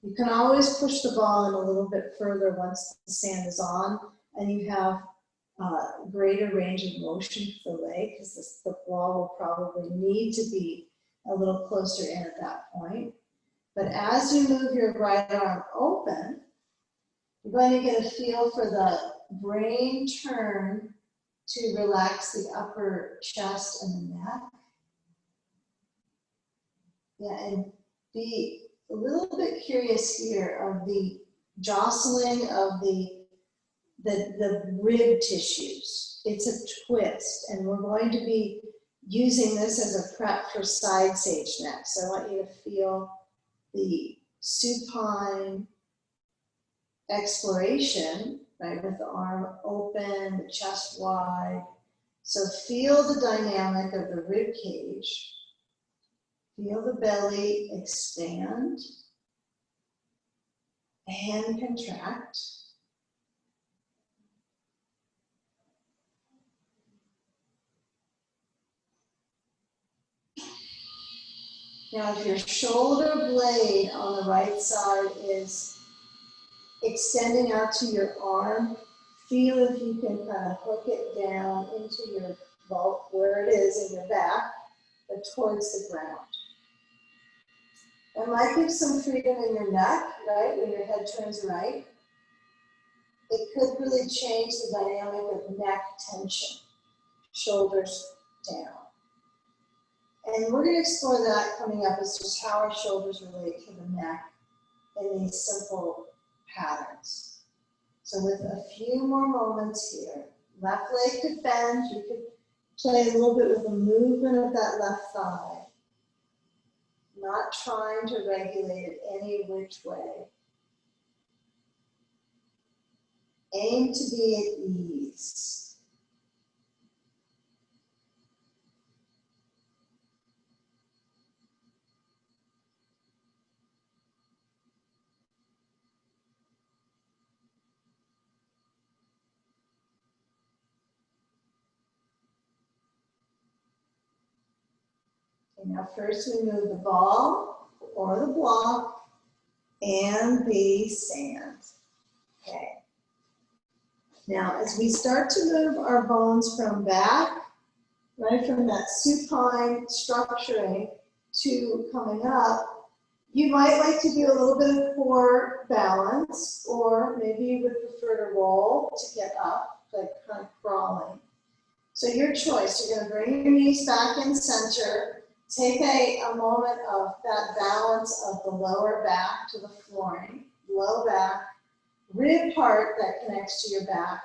You can always push the ball in a little bit further once the sand is on, and you have greater range of motion for the leg, because the ball will probably need to be a little closer in at that point. But as you move your right arm open, you're going to get a feel for the brain turn to relax the upper chest and the neck. Yeah, and be a little bit curious here of the jostling of the rib tissues. It's a twist, and we're going to be using this as a prep for side sage next. So I want you to feel the supine exploration, right, with the arm open, the chest wide. So feel the dynamic of the rib cage. Feel the belly expand and contract. Now, if your shoulder blade on the right side is extending out to your arm, feel if you can kind of hook it down into your vault where it is in your back, but towards the ground. It might give some freedom in your neck, right, when your head turns right. It could really change the dynamic of neck tension, shoulders down. And we're going to explore that coming up as just how our shoulders relate to the neck in these simple patterns. So with a few more moments here, left leg could bend, you could play a little bit with the movement of that left thigh, not trying to regulate it any which way. Aim to be at ease. Okay, now first we move the ball or the block and the sand. Okay. Now, as we start to move our bones from back, right from that supine structuring to coming up, you might like to do a little bit of core balance, or maybe you would prefer to roll to get up, like kind of crawling. So your choice, you're going to bring your knees back in center, take a moment of that balance of the lower back to the flooring, low back, rib part that connects to your back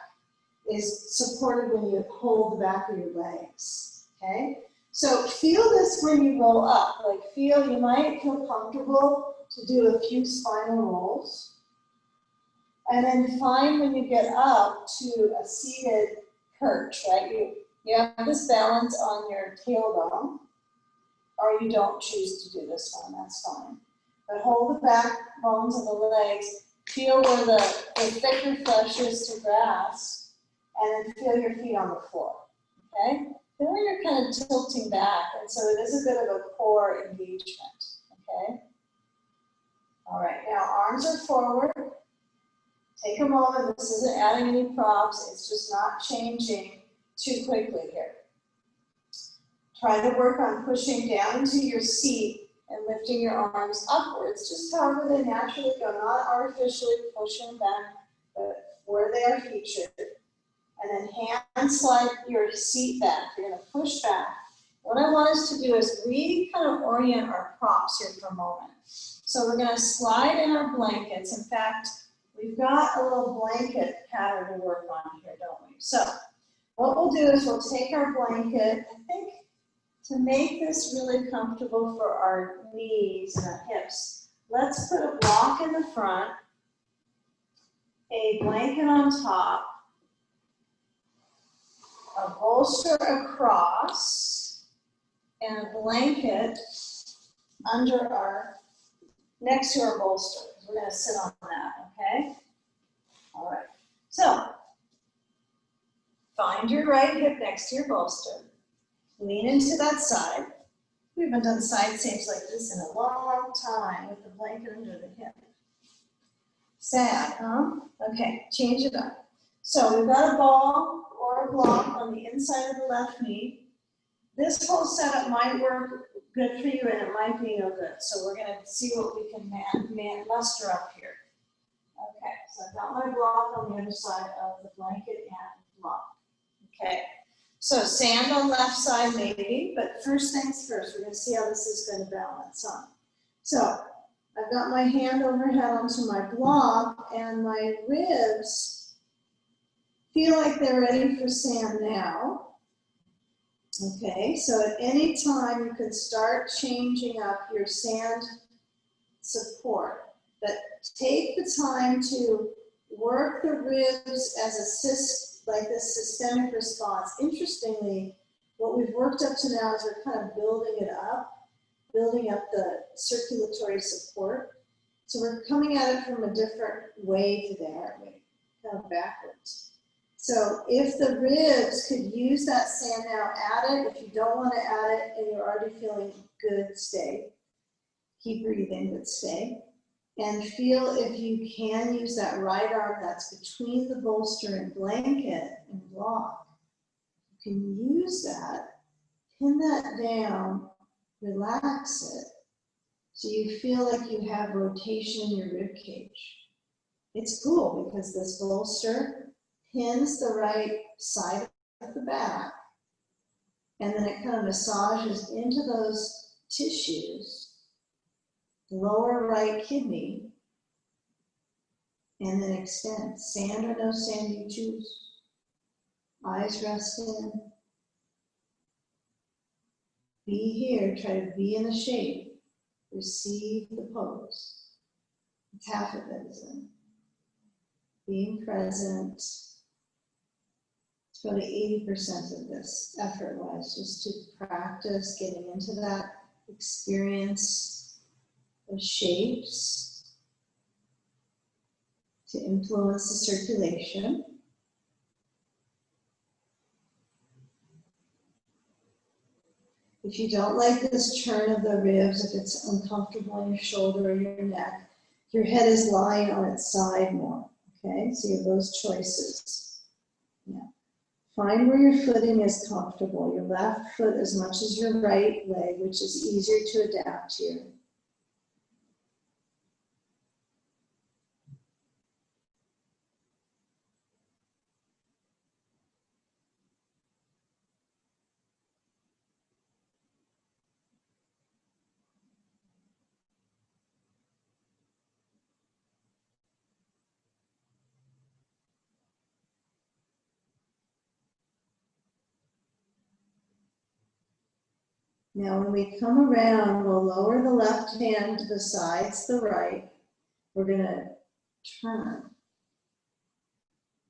is supported when you hold the back of your legs, okay? So feel this when you roll up, like you might feel comfortable to do a few spinal rolls. And then find when you get up to a seated perch, right? You have this balance on your tailbone, or you don't choose to do this one, that's fine. But hold the back bones of the legs, feel where the thicker flesh is to grasp, and then feel your feet on the floor, okay? Feel when you're kind of tilting back, and so it is a bit of a core engagement, okay? All right, now arms are forward. Take a moment, this isn't adding any props, it's just not changing too quickly here. Try to work on pushing down into your seat and lifting your arms upwards, just however they naturally go, not artificially pushing back, but where they are featured. And then hand slide your seat back. You're going to push back. What I want us to do is kind of orient our props here for a moment. So we're going to slide in our blankets. In fact, we've got a little blanket pattern to work on here, don't we? So what we'll do is we'll take our blanket, I think, to make this really comfortable for our knees and our hips. Let's put a block in the front, a blanket on top, a bolster across, and a blanket next to our bolster. We're going to sit on that, okay? All right. So, find your right hip next to your bolster. Lean into that side. We haven't done side stapes like this in a long time with the blanket under the hip. Sad, huh? Okay, change it up. So we've got a ball or a block on the inside of the left knee. This whole setup might work good for you and it might be no good. So we're gonna see what we can muster up here. Okay, so I've got my block on the other side of the blanket and block. Okay, so sand on left side maybe, but first things first, we're gonna see how this is gonna balance on. So I've got my hand overhead onto my block and my ribs feel like they're ready for sand now. Okay, so at any time you can start changing up your sand support, but take the time to work the ribs as like this systemic response. Interestingly, what we've worked up to now is we're kind of building up the circulatory support. So we're coming at it from a different wave there, kind of backwards. So if the ribs could use that sand now, add it. If you don't want to add it and you're already feeling good, stay. Keep breathing, but stay. And feel if you can use that right arm that's between the bolster and blanket and block. You can use that, pin that down, relax it, so you feel like you have rotation in your rib cage. It's cool because this bolster pins the right side of the back, and then it kind of massages into those tissues, lower right kidney, and then extends. Sand or no sand, you choose. Eyes rest in. Be here, try to be in the shape. Receive the pose. It's half of it, isn't it? Being present. It's probably 80% of this effort-wise, just to practice getting into that experience of shapes to influence the circulation. If you don't like this turn of the ribs, if it's uncomfortable in your shoulder or your neck, your head is lying on its side more, okay? So you have those choices. Yeah. Find where your footing is comfortable, your left foot as much as your right leg, which is easier to adapt to. Now when we come around, we'll lower the left hand besides the right. We're gonna turn.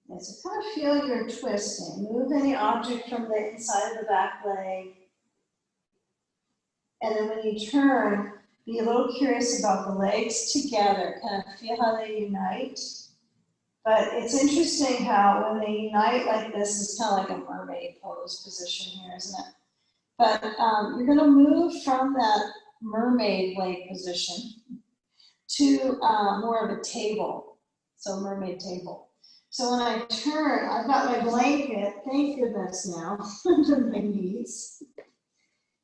And so kind of feel your twisting. Move any object from the inside of the back leg. And then when you turn, be a little curious about the legs together. Kind of feel how they unite. But it's interesting how when they unite like this, it's kind of like a mermaid pose position here, isn't it? But you're going to move from that mermaid leg position to more of a table, so mermaid table. So when I turn, I've got my blanket, thank goodness now, under my knees.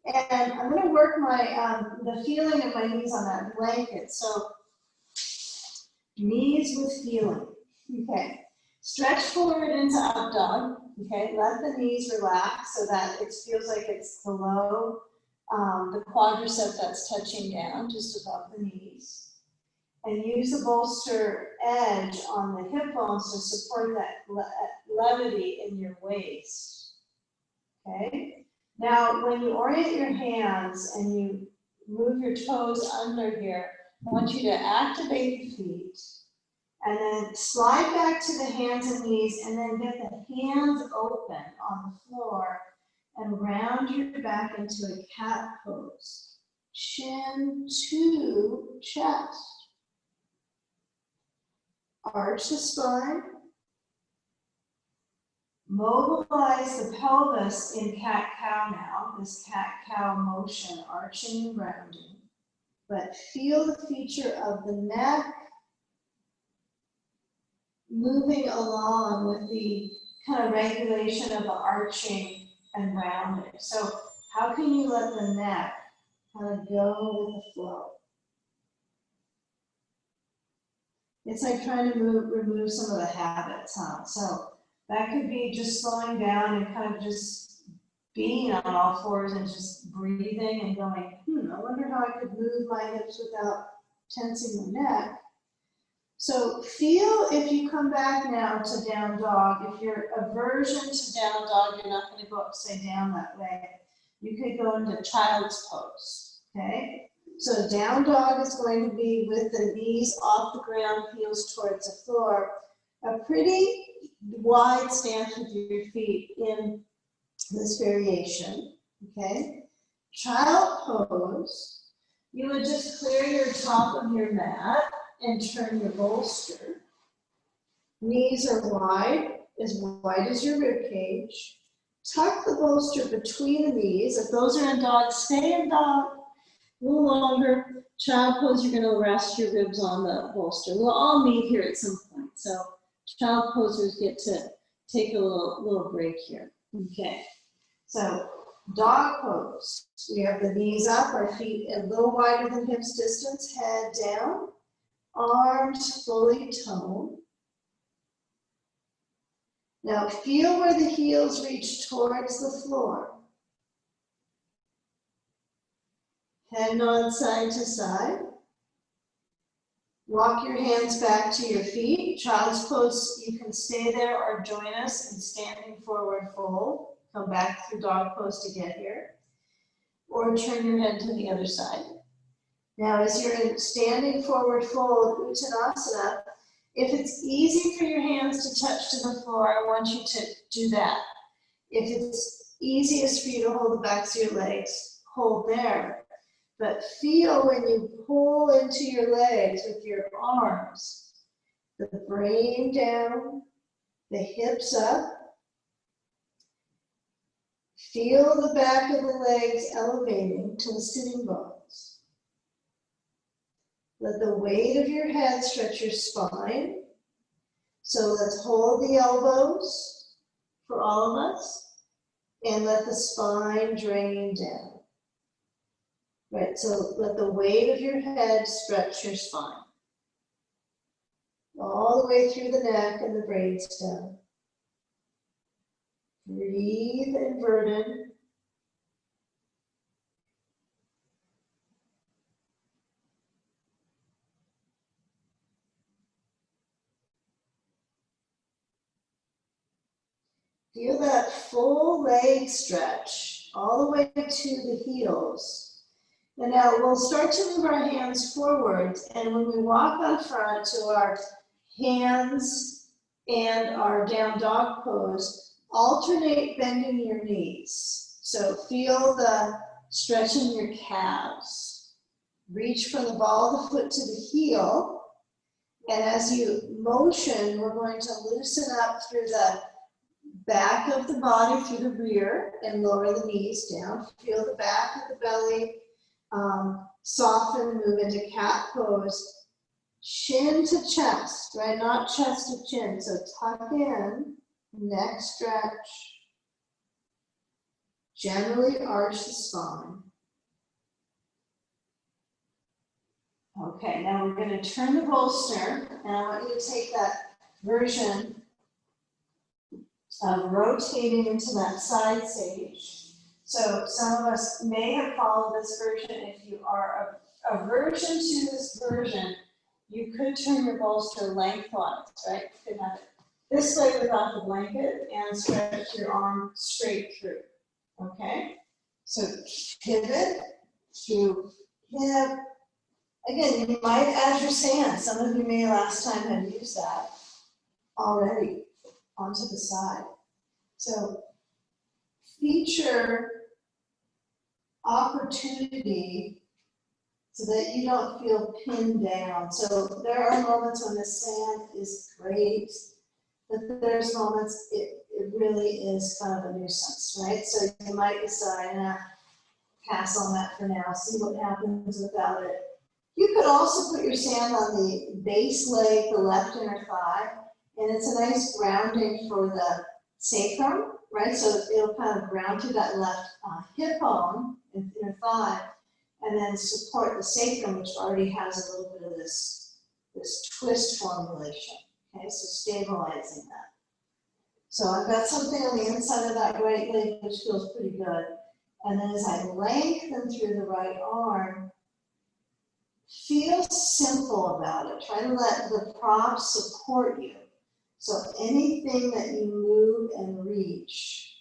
And I'm going to work my the feeling of my knees on that blanket. So knees with feeling. Okay. Stretch forward into up dog. Okay, let the knees relax so that it feels like it's below the quadricep that's touching down, just above the knees. And use the bolster edge on the hip bones to support that levity in your waist. Okay? Now, when you orient your hands and you move your toes under here, I want you to activate the feet. And then slide back to the hands and knees, and then get the hands open on the floor and round your back into a cat pose. Chin to chest. Arch the spine. Mobilize the pelvis in cat-cow now, this cat-cow motion, arching and rounding. But feel the feature of the neck moving along with the kind of regulation of the arching and rounding. So how can you let the neck kind of go with the flow? It's like trying to remove some of the habits, huh? So that could be just slowing down and kind of just being on all fours and just breathing and going, I wonder how I could move my hips without tensing my neck. So feel if you come back now to down dog, if your aversion to down dog, you're not going to go upside down that way. You could go into child's pose, okay? So down dog is going to be with the knees off the ground, heels towards the floor. A pretty wide stance with your feet in this variation, okay? Child pose, you would just clear your top of your mat and turn your bolster. Knees are wide as your rib cage. Tuck the bolster between the knees. If those are in dog, stay in dog. A little longer. Child pose, you're gonna rest your ribs on the bolster. We'll all meet here at some point. So child posers get to take a little break here. Okay, so dog pose. We have the knees up, our feet a little wider than hips distance, head down, arms fully toned. Now feel where the heels reach towards the floor. Head nod side to side. Walk your hands back to your feet. Child's pose, you can stay there or join us in standing forward fold. Come back through dog pose to get here. Or turn your head to the other side. Now as you're in standing forward fold, Uttanasana, if it's easy for your hands to touch to the floor, I want you to do that. If it's easiest for you to hold the backs of your legs, hold there. But feel when you pull into your legs with your arms, the brain down, the hips up. Feel the back of the legs elevating to the sitting bones. Let the weight of your head stretch your spine. So let's hold the elbows for all of us and let the spine drain down. Right, so let the weight of your head stretch your spine. All the way through the neck and the brainstem. Breathe inverted. Feel that full leg stretch all the way to the heels. And now we'll start to move our hands forwards, and when we walk on front to our hands and our down dog pose, alternate bending your knees. So feel the stretch in your calves. Reach from the ball of the foot to the heel, and as you motion, we're going to loosen up through the back of the body, through the rear, and lower the knees down. Feel the back of the belly. Soften, move into cat pose, chin to chest, right? Not chest to chin. So tuck in, neck stretch, gently arch the spine. Okay, now we're going to turn the bolster, and I want you to take that version of rotating into that side sage. So some of us may have followed this version. If you are aversion to this version, you could turn your bolster lengthwise, right? You could have it this way without the blanket and stretch your arm straight through, okay? So pivot through hip. Again, you might add your sand. Some of you may last time have used that already onto the side. So feature opportunity so that you don't feel pinned down. So there are moments when the sand is great, but there's moments it really is kind of a nuisance, right? So you might decide, pass on that for now, see what happens without it. You could also put your sand on the base leg, the left inner thigh, and it's a nice grounding for the sacrum, right? So it'll kind of ground to that left hip bone and inner thigh, and then support the sacrum, which already has a little bit of this twist formulation. Okay, so stabilizing that. So I've got something on the inside of that right leg, which feels pretty good. And then as I lengthen through the right arm, feel simple about it. Try to let the prop support you. So anything that you move and reach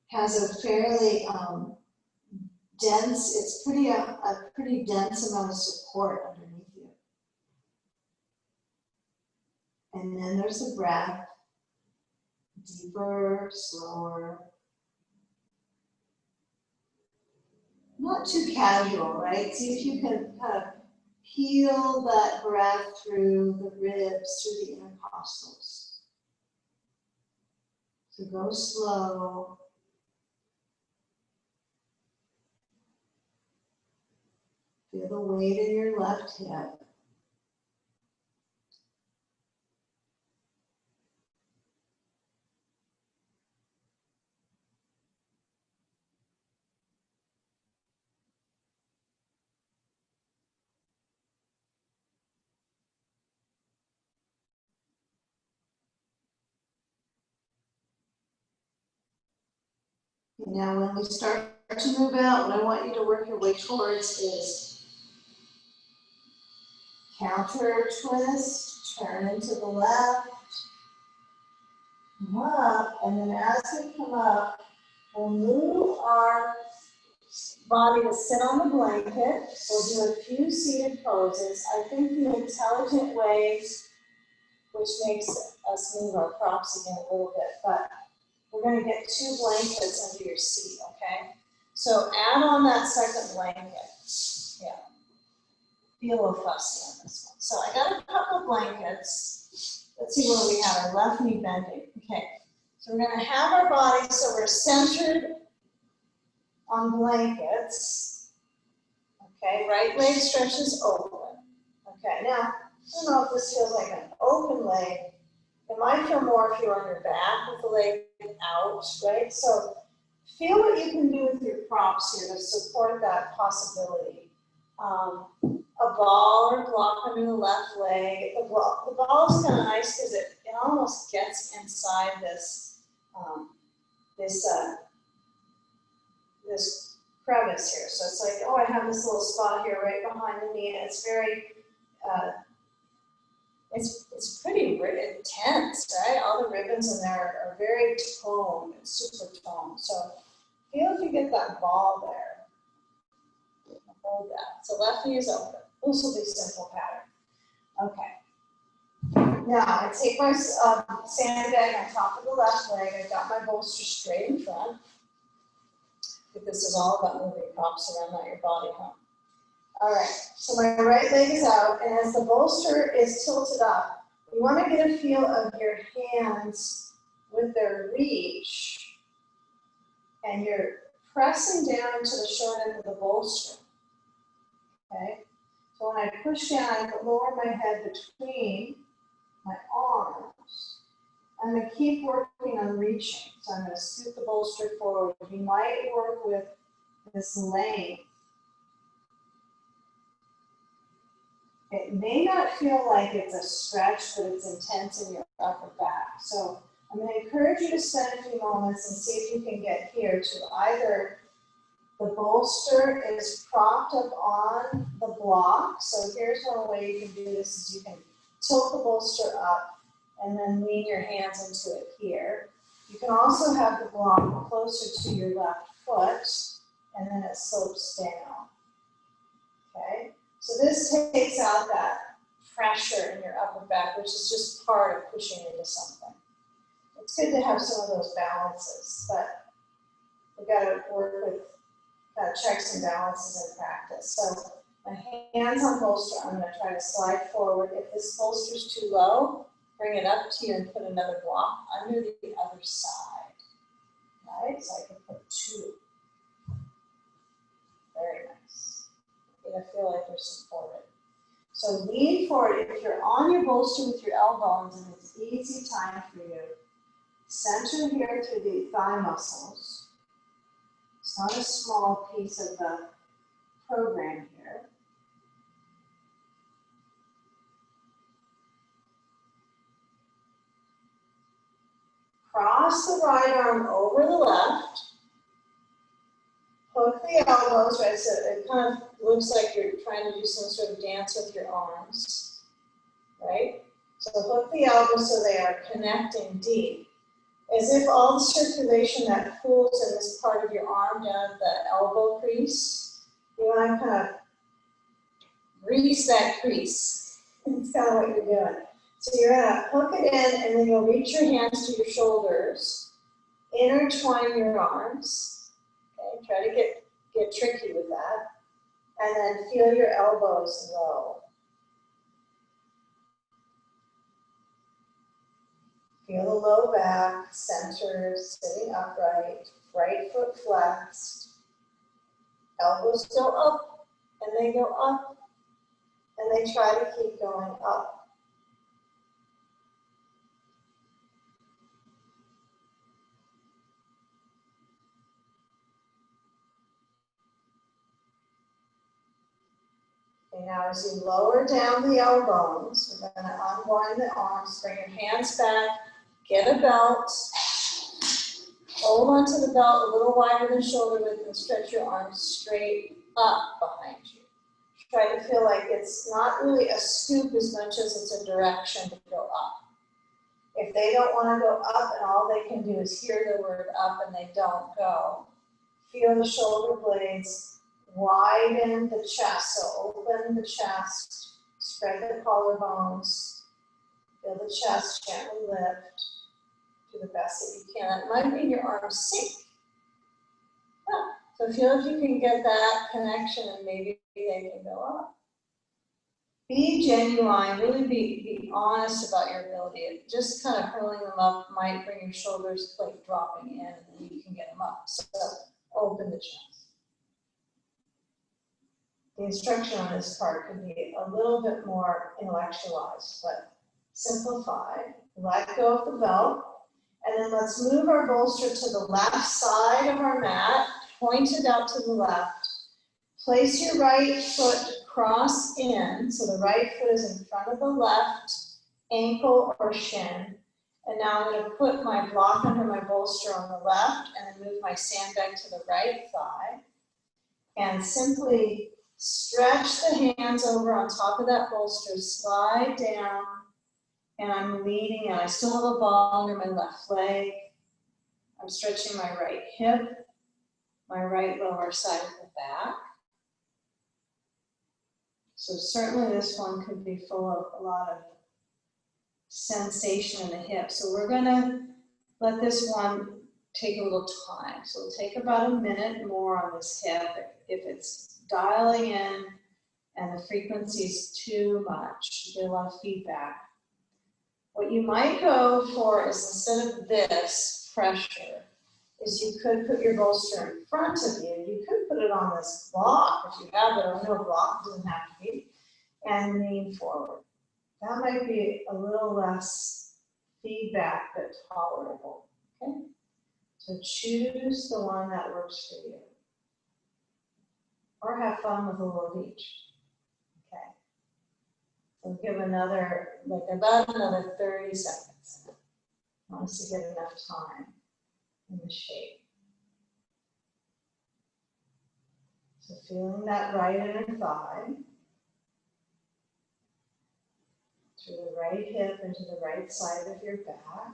has a fairly dense, it's a pretty dense amount of support underneath you. And then there's the breath, deeper, slower. Not too casual, right? See if you can kind of peel that breath through the ribs, through the intercostals. So go slow. Feel the weight in your left hip. Now, when we start to move out, what I want you to work your way towards is counter twist, turn into the left, come up, and then as we come up, we'll move our body to sit on the blanket. We'll do a few seated poses. I think the intelligent ways, which makes us move our props again a little bit, but we're going to get 2 blankets under your seat, okay? So add on that second blanket. Yeah. Be a little fussy on this one. So I got a couple of blankets. Let's see where we have our left knee bending. Okay. So we're going to have our body so we're centered on blankets. Okay. Right leg stretches open. Okay. Now, I don't know if this feels like an open leg. It might feel more if you're on your back with the leg out, right? So feel what you can do with your props here to support that possibility. A ball or block under the left leg. The ball is kind of nice because it almost gets inside this this crevice here. So it's like, oh, I have this little spot here right behind the knee, and it's very it's pretty intense, right? All the ribbons in there are very toned, and super toned. So feel if you get that ball there. Hold that. So left knee is open. This will be simple pattern. Okay. Now I take my sandbag on top of the left leg. I've got my bolster straight in front. But this is all about moving props around, not your body, huh? All right, so my right leg is out, and as the bolster is tilted up, you want to get a feel of your hands with their reach, and you're pressing down into the short end of the bolster, okay? So when I push down, I lower my head between my arms. I'm going to keep working on reaching, so I'm going to scoot the bolster forward. You might work with this length. It may not feel like it's a stretch, but it's intense in your upper back. So I'm going to encourage you to spend a few moments and see if you can get here to either the bolster is propped up on the block. So here's one way you can do this is you can tilt the bolster up and then lean your hands into it here. You can also have the block closer to your left foot, and then it slopes down. Okay? So this takes out that pressure in your upper back, which is just part of pushing into something. It's good to have some of those balances, but we've got to work with checks and balances in practice. So my hands on bolster, I'm going to try to slide forward. If this bolster is too low, bring it up to you and put another block under the other side. Right? So I can put 2. Very nice. You're going to feel like you're supported. So lean forward. If you're on your bolster with your elbows and it's easy time for you, center here through the thigh muscles. It's not a small piece of the program here. Cross the right arm over the left. Hook the elbows, right? So it kind of looks like you're trying to do some sort of dance with your arms, right? So hook the elbows so they are connecting deep. As if all the circulation that pools in this part of your arm down at the elbow crease, you want to kind of grease that crease. It's kind of what you're doing. So you're gonna hook it in and then you'll reach your hands to your shoulders, intertwine your arms, okay, try to get tricky with that, and then feel your elbows low. Feel the low back, centered, sitting upright, right foot flexed, elbows go up, and they go up, and they try to keep going up. Okay, now as you lower down the elbows, we're going to unwind the arms, bring your hands back, get a belt, hold onto the belt a little wider than shoulder width and stretch your arms straight up behind you. Try to feel like it's not really a scoop as much as it's a direction to go up. If they don't want to go up and all they can do is hear the word up and they don't go, feel the shoulder blades, widen the chest, so open the chest, spread the collarbones, feel the chest gently lift to the best that you can. It might mean your arms sink. Yeah. So feel if you can get that connection and maybe they can go up. Be genuine, really be honest about your ability. Just kind of hurling them up might bring your shoulders like dropping in and then you can get them up. So open the chest. The instruction on this part could be a little bit more intellectualized, but simplified. Let go of the belt, and then let's move our bolster to the left side of our mat, pointed out to the left. Place your right foot cross in, so the right foot is in front of the left ankle or shin. And now I'm going to put my block under my bolster on the left, and then move my sandbag to the right thigh, and simply stretch the hands over on top of that bolster, slide down, and I'm leaning out. I still have a ball under my left leg. I'm stretching my right hip, my right lower side of the back. So certainly this one could be full of a lot of sensation in the hip. So we're gonna let this one take a little time. So it'll take about a minute more on this hip. If it's dialing in and the frequency is too much, you get a lot of feedback. What you might go for is, instead of this pressure, is you could put your bolster in front of you. You could put it on this block if you have it, or no block, it doesn't have to be, and lean forward. That might be a little less feedback but tolerable, okay? So choose the one that works for you. Or have fun with a little of each. Okay. So give another, like about another 30 seconds. I want us to get enough time in the shape. So feeling that right inner thigh, through the right hip into the right side of your back.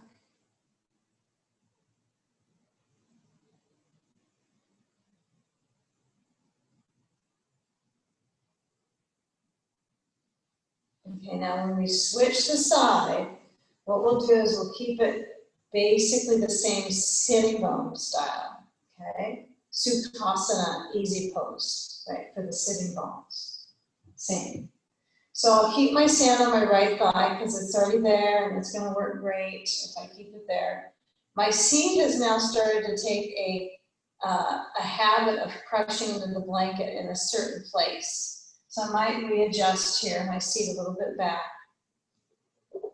Okay, now when we switch the side, what we'll do is we'll keep it basically the same sitting bone style, okay? Sukhasana, easy pose, right, for the sitting bones, same. So I'll keep my sand on my right thigh because it's already there and it's gonna work great if I keep it there. My seat has now started to take a habit of crushing into the blanket in a certain place. So I might readjust here, my seat a little bit back.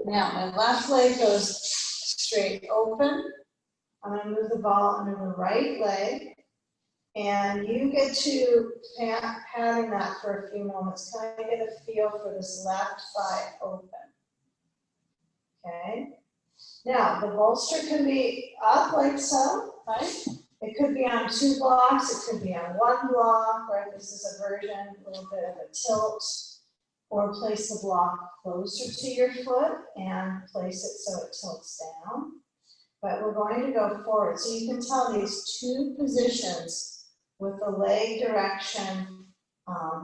Now my left leg goes straight open. I'm going to move the ball under the right leg. And you get to patting that for a few moments. Kind of get a feel for this left thigh open. Okay. Now the bolster can be up like so, right? It could be on 2 blocks, it could be on 1 block, right? This is a version, a little bit of a tilt, or place the block closer to your foot and place it so it tilts down. But we're going to go forward. So you can tell these 2 positions with the leg direction,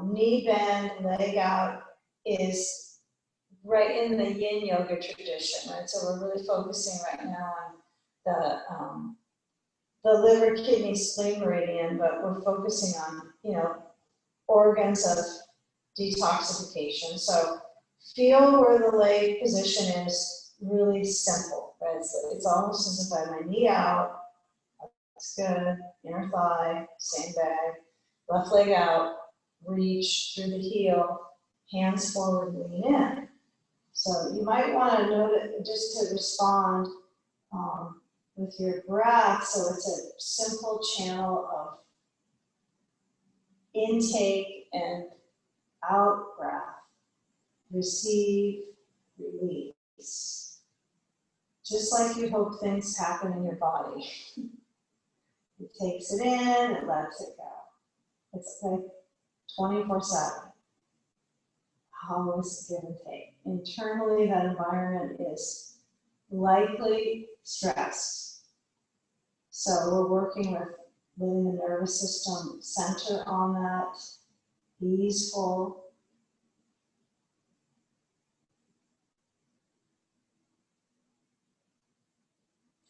knee bend, leg out, is right in the yin yoga tradition, right? So we're really focusing right now on the liver, kidney, spleen meridian, but we're focusing on, organs of detoxification. So feel where the leg position is really simple, right? It's almost as if I have my knee out. That's good. Inner thigh, same bag. Left leg out, reach through the heel, hands forward, lean in. So you might want to note it just to respond with your breath. So it's a simple channel of intake and out breath. Receive, release. Just like you hope things happen in your body. It takes it in, it lets it go. It's like 24/7. Always give and take. Internally, that environment is likely stressed. So we're working with letting the nervous system center on that, easeful.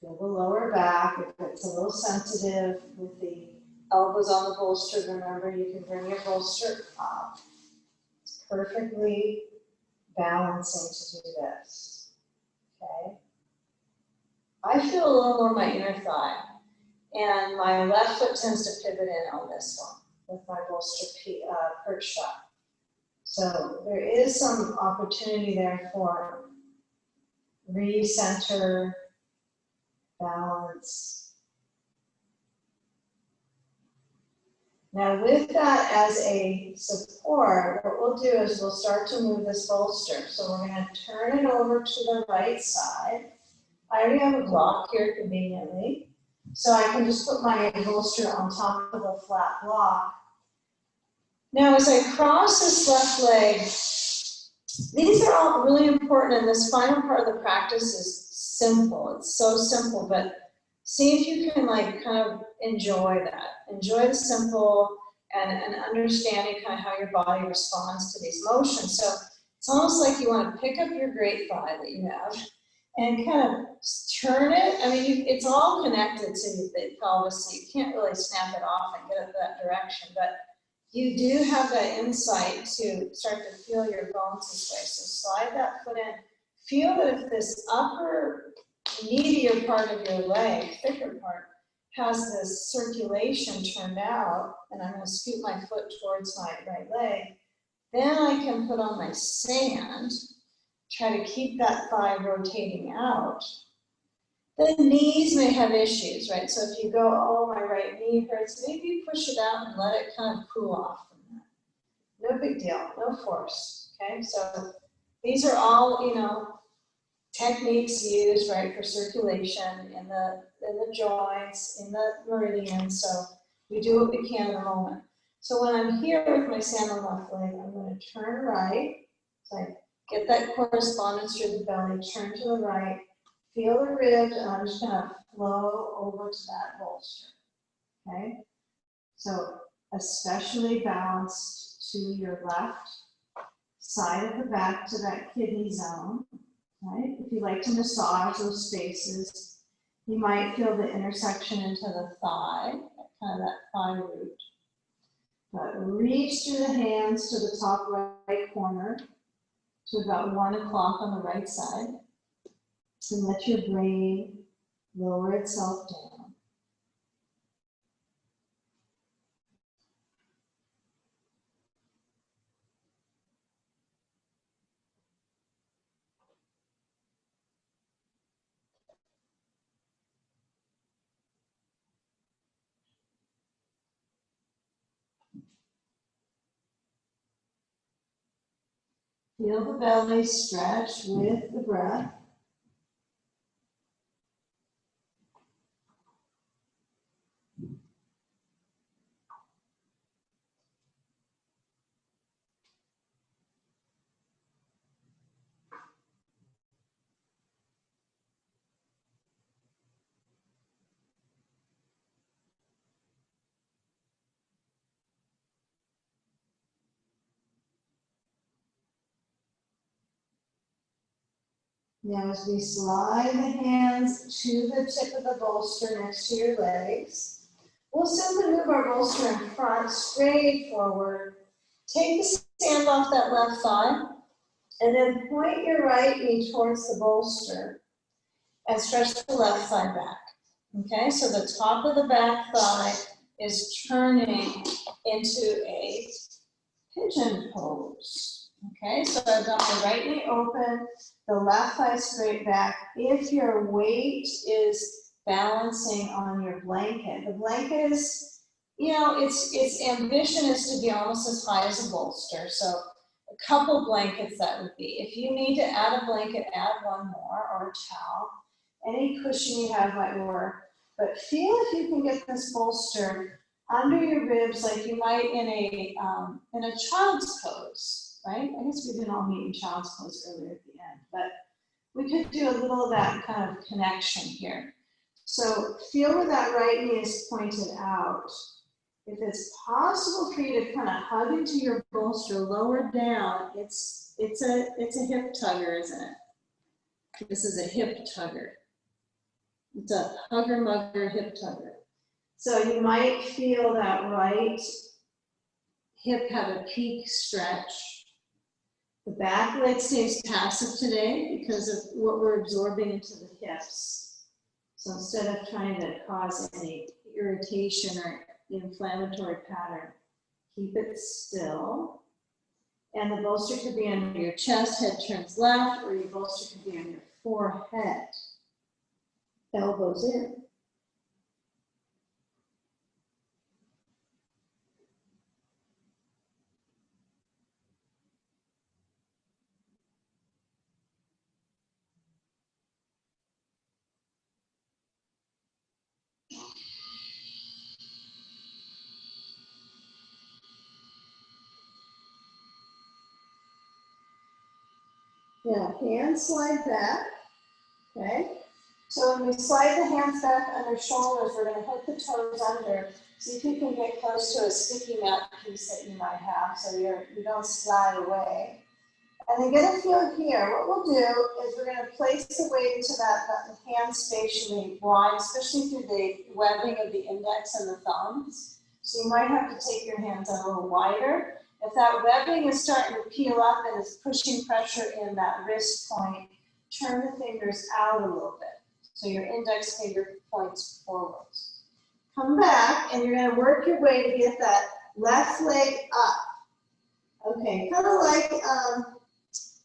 Feel the lower back. If it's a little sensitive with the elbows on the bolster, remember you can bring your bolster up. It's perfectly balancing to do this. Okay. I feel a little more my inner thigh, and my left foot tends to pivot in on this one with my bolster perched up. So there is some opportunity there for recenter, balance. Now with that as a support, what we'll do is we'll start to move this bolster. So we're going to turn it over to the right side. I already have a block here conveniently. So I can just put my bolster on top of a flat block. Now as I cross this left leg, these are all really important, and this final part of the practice is simple. It's so simple, but see if you can kind of enjoy that. Enjoy the simple and understanding kind of how your body responds to these motions. So it's almost like you want to pick up your great thigh that you have and kind of turn it. I mean, it's all connected to the pelvis, so you can't really snap it off and get it that direction, but you do have that insight to start to feel your bones this way. So slide that foot in. Feel that if this upper meatier part of your leg, thicker part, has this circulation turned out, and I'm going to scoot my foot towards my right leg, then I can put on my sand, try to keep that thigh rotating out. The knees may have issues, right? So if you go, oh, my right knee hurts, maybe you push it out and let it kind of cool off from that. No big deal, no force, okay? So these are all, techniques used, right, for circulation in the joints, in the meridians. So we do what we can in a moment. So when I'm here with my sand on left leg, I'm going to turn right. So I get that correspondence through the belly, turn to the right. Feel the ribs, and I'm just going to flow over to that bolster, okay? So especially balanced to your left side of the back to that kidney zone, right? If you like to massage those spaces, you might feel the intersection into the thigh, kind of that thigh root. But reach through the hands to the top right corner to about 1 o'clock on the right side. And let your brain lower itself down. Feel the belly stretch with the breath. Now as we slide the hands to the tip of the bolster next to your legs, we'll simply move our bolster in front, straight forward. Take the sand off that left thigh, and then point your right knee towards the bolster and stretch the left thigh back. Okay, so the top of the back thigh is turning into a pigeon pose. Okay, so I've got my right knee open, the left thigh straight back. If your weight is balancing on your blanket, the blanket is, you know, its ambition is to be almost as high as a bolster. So a couple blankets that would be. If you need to add a blanket, add one more, or a towel. Any cushion you have might work. But feel if you can get this bolster under your ribs like you might in a child's pose, right? I guess we didn't all meet in child's pose earlier at the end, but we could do a little of that kind of connection here. So feel where that right knee is pointed out. If it's possible for you to kind of hug into your bolster lower down, it's a hip tugger, isn't it? This is a hip tugger. It's a hugger-mugger hip tugger. So you might feel that right hip have a peak stretch. The back leg stays passive today because of what we're absorbing into the hips. So instead of trying to cause any irritation or inflammatory pattern, keep it still. And the bolster could be under your chest, head turns left, or your bolster could be on your forehead. Elbows in. Now, hands slide back, okay? So when we slide the hands back under shoulders, we're going to hit the toes under. See if you can get close to a sticky mat piece that you might have so you don't slide away. And then get a feel here. What we'll do is we're going to place the weight into that hand spatially wide, especially through the webbing of the index and the thumbs. So you might have to take your hands a little wider. If that webbing is starting to peel up and is pushing pressure in that wrist point, turn the fingers out a little bit. So your index finger points forwards. Come back and you're going to work your way to get that left leg up. Okay, kind of like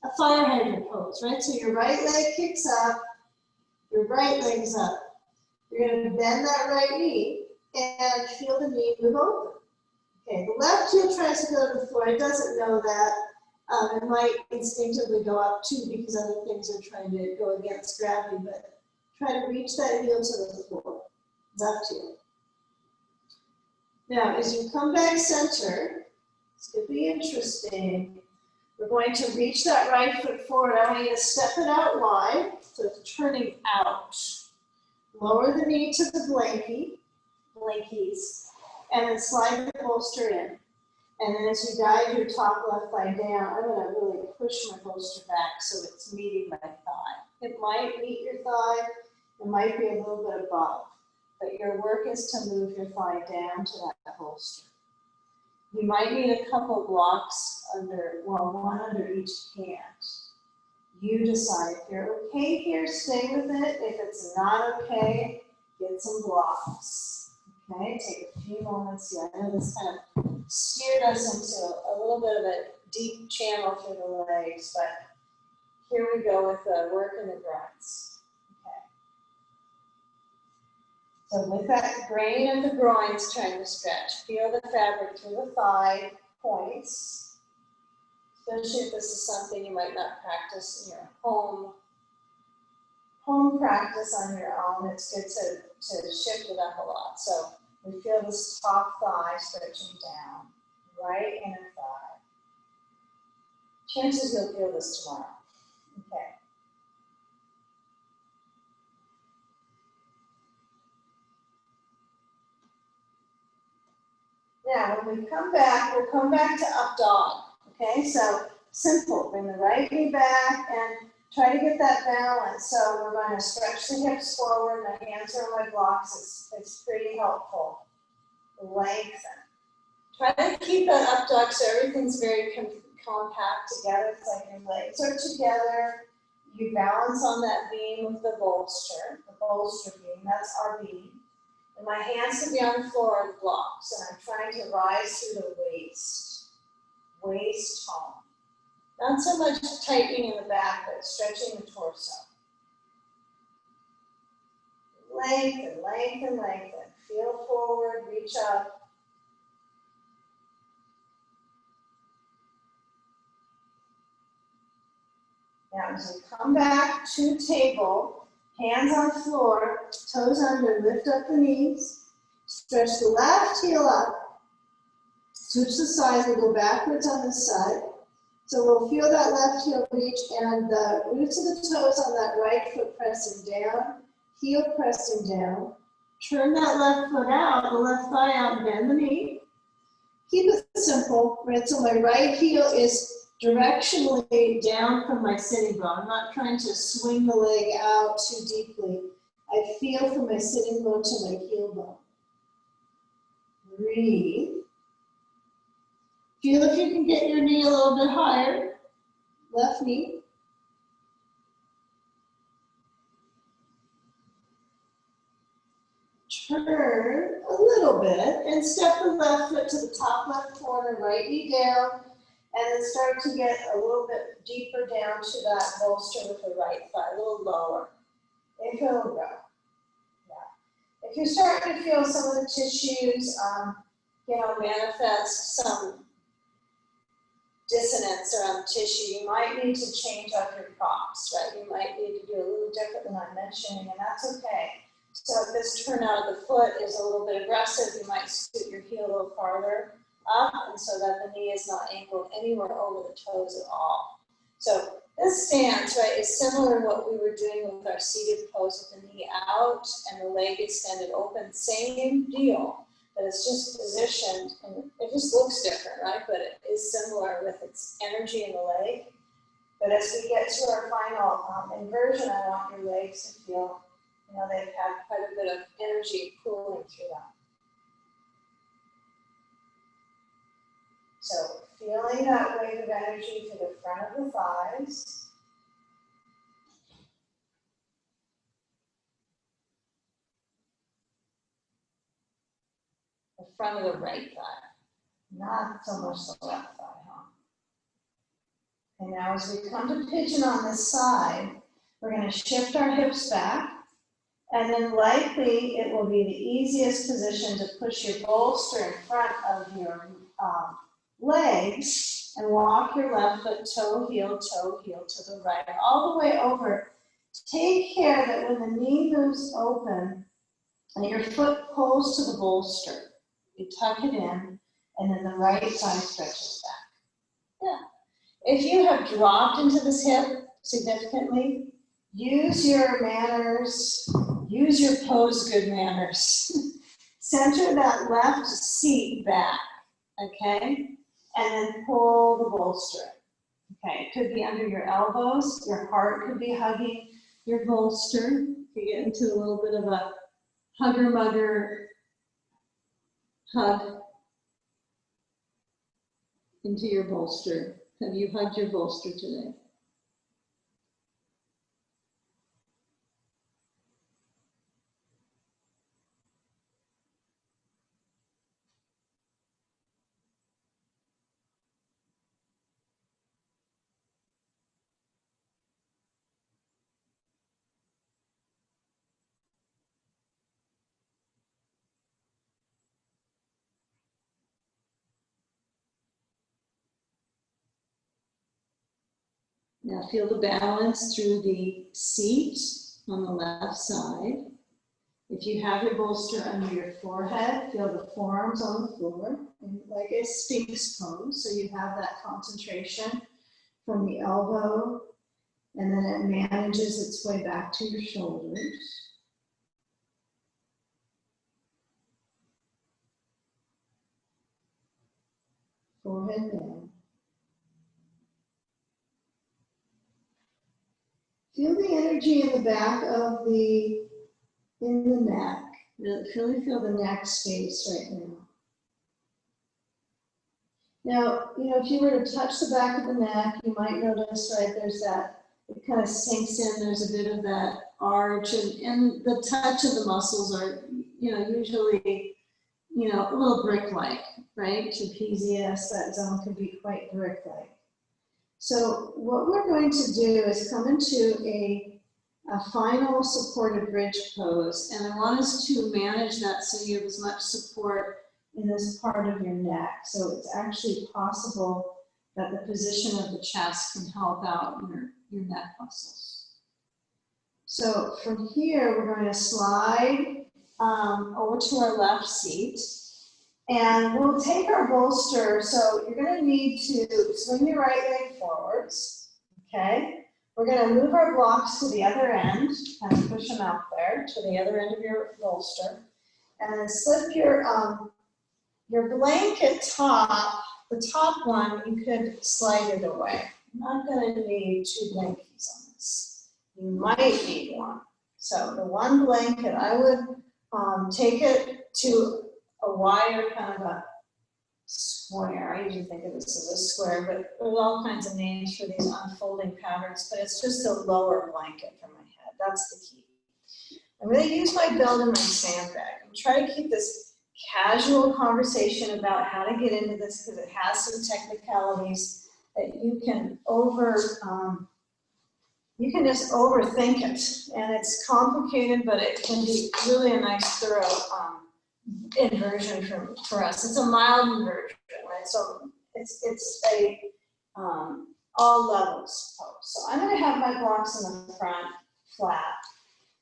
a fire hydrant pose, right? So your right leg kicks up, your right leg's up. You're going to bend that right knee and feel the knee move open. Okay, the left heel tries to go to the floor. It doesn't know that. It might instinctively go up too because other things are trying to go against gravity, but try to reach that heel to the floor. Left heel. Now, as you come back center, this could be interesting. We're going to reach that right foot forward. I want you to step it out wide, so it's turning out. Lower the knee to the blankies, and then slide the bolster in. And then as you guide your top left thigh down, I'm going to really push my bolster back so it's meeting my thigh. It might meet your thigh, it might be a little bit above, but your work is to move your thigh down to that bolster. You might need a couple blocks under, well, one under each hand. You decide. If you're okay here, stay with it. If it's not okay, get some blocks. Okay, take a few moments here. I know this kind of steered us into a little bit of a deep channel through the legs, but here we go with the work in the groins. Okay. So with that grain of the groins trying to stretch, feel the fabric through the thigh points, especially if this is something you might not practice in your home practice on your own. It's good to shift it up a lot. So we feel this top thigh stretching down, right inner thigh. Chances you'll feel this tomorrow. Okay. Now, when we come back, we'll come back to up dog. Okay, so simple. Bring the right knee back, and Try to get that balance. So we're going to stretch the hips forward, my hands are on my blocks. It's pretty helpful. Lengthen. Try to keep that up dog so everything's very compact together. It's like your legs are together. You balance on that beam of the bolster beam, that's our beam. And my hands can be on the floor of the blocks, and I'm trying to rise through the waist home. Not so much tightening in the back, but stretching the torso. Lengthen, lengthen, lengthen. Feel forward, reach up. Now as we come back to table, hands on floor, toes under, lift up the knees. Stretch the left heel up. Switch the sides, we'll go backwards on this side. So we'll feel that left heel reach and the roots of the toes on that right foot pressing down, heel pressing down. Turn that left foot out, the left thigh out, and bend the knee. Keep it simple, right? So my right heel is directionally down from my sitting bone. I'm not trying to swing the leg out too deeply. I feel from my sitting bone to my heel bone. Breathe. Feel if you can get your knee a little bit higher. Left knee. Turn a little bit and step the left foot to the top left corner, right knee down, and then start to get a little bit deeper down to that bolster with the right thigh, a little lower. If it'll go. Yeah. If you're starting to feel some of the tissues, manifest some dissonance around the tissue, you might need to change up your props, right? You might need to do a little different than I'm mentioning, and that's okay. So if this turnout of the foot is a little bit aggressive, you might scoot your heel a little farther up, and so that the knee is not angled anywhere over the toes at all. So this stance, right, is similar to what we were doing with our seated pose with the knee out and the leg extended open. Same deal, but it's just positioned, and it just looks different, right? But it is similar with its energy in the leg. But as we get to our final inversion, I want your legs to feel, they've had quite a bit of energy pooling through them. So feeling that wave of energy to the front of the thighs. The front of the right thigh, not so much the left thigh, huh? And now as we come to pigeon on this side, we're going to shift our hips back, and then likely it will be the easiest position to push your bolster in front of your legs and walk your left foot toe, heel to the right, all the way over. Take care that when the knee moves open and your foot pulls to the bolster, you tuck it in, and then the right side stretches back. Yeah. If you have dropped into this hip significantly, use your manners, use your pose good manners. Center that left seat back, okay? And then pull the bolster. Okay, it could be under your elbows, your heart could be hugging your bolster. You get into a little bit of a hugger-mugger hug into your bolster. Have you hugged your bolster today? Now feel the balance through the seat on the left side. If you have your bolster under your forehead, feel the forearms on the floor, like a Sphinx pose, so you have that concentration from the elbow, and then it manages its way back to your shoulders. Forehead down. feel the energy in the back of in the neck. Really feel the neck space right now. Now, if you were to touch the back of the neck, you might notice, right, there's that, it kind of sinks in, there's a bit of that arch, and the touch of the muscles are, usually, a little brick-like, right? Trapezius, that zone can be quite brick-like. So what we're going to do is come into a final supported bridge pose, and I want us to manage that so you have as much support in this part of your neck. So it's actually possible that the position of the chest can help out your neck muscles. So from here, we're going to slide over to our left seat, and we'll take our bolster. So you're going to need to swing your right leg forwards, okay? We're going to move our blocks to the other end, kind of push them out there to the other end of your bolster, and then slip your blanket top, the top one, you could slide it away. I'm not going to need 2 blankets on this. You might need one. So the one blanket, I would take it to a wider kind of a square. I usually think of this as a square, but there's all kinds of names for these unfolding patterns, but it's just a lower blanket for my head. That's the key. I'm going to use my belt and my sandbag. I'm trying to keep this casual conversation about how to get into this because it has some technicalities that you can just overthink it, and it's complicated, but it can be really a nice thorough inversion for us. It's a mild inversion, right? So it's a all levels pose. So I'm going to have my blocks in the front flat.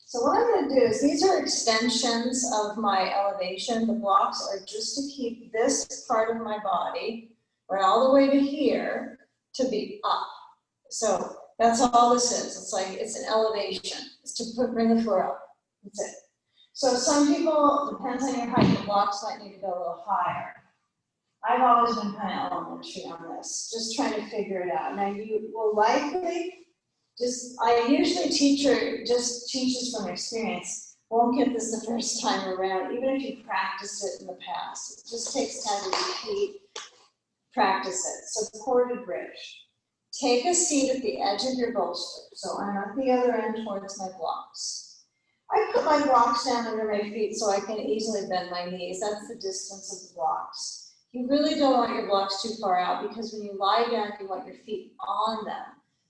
So what I'm going to do is, these are extensions of my elevation. The blocks are just to keep this part of my body, right, all the way to here, to be up. So that's all this is. It's like, it's an elevation. It's to bring the floor up. That's it. So some people, depends on your height, the blocks might need to go a little higher. I've always been kind of elementary on this, just trying to figure it out. Now you will likely, I usually just teaches from experience, won't get this the first time around, even if you practiced it in the past. It just takes time to repeat, practice it. So supported bridge. Take a seat at the edge of your bolster. So I'm at the other end towards my blocks. I put my blocks down under my feet so I can easily bend my knees. That's the distance of the blocks. You really don't want your blocks too far out, because when you lie down, you want your feet on them.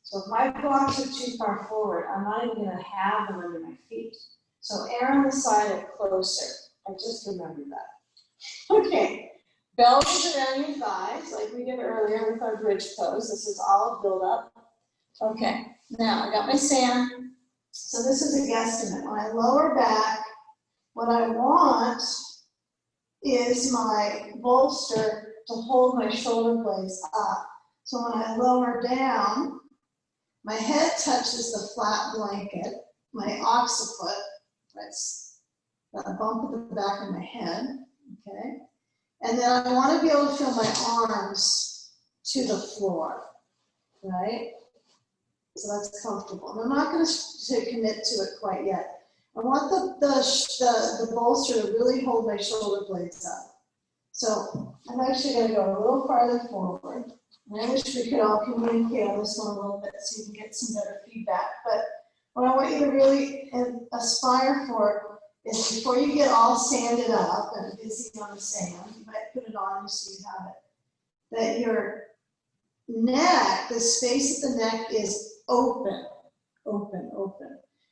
So if my blocks are too far forward, I'm not even going to have them under my feet. So err on the side of closer. I just remembered that. Okay, belt is around your thighs, like we did earlier with our bridge pose. This is all build up. Okay, now I got my sand. So this is a guesstimate. On my lower back, what I want is my bolster to hold my shoulder blades up. So when I lower down, my head touches the flat blanket, my occiput, that's a bump at the back of my head, okay? And then I want to be able to feel my arms to the floor, right? So that's comfortable. And I'm not going to commit to it quite yet. I want the bolster to really hold my shoulder blades up. So I'm actually going to go a little farther forward. And I wish we could all communicate on this one a little bit so you can get some better feedback. But what I want you to really aspire for is, before you get all sanded up and busy on the sand, you might put it on so you have it, that your neck, the space at the neck is open.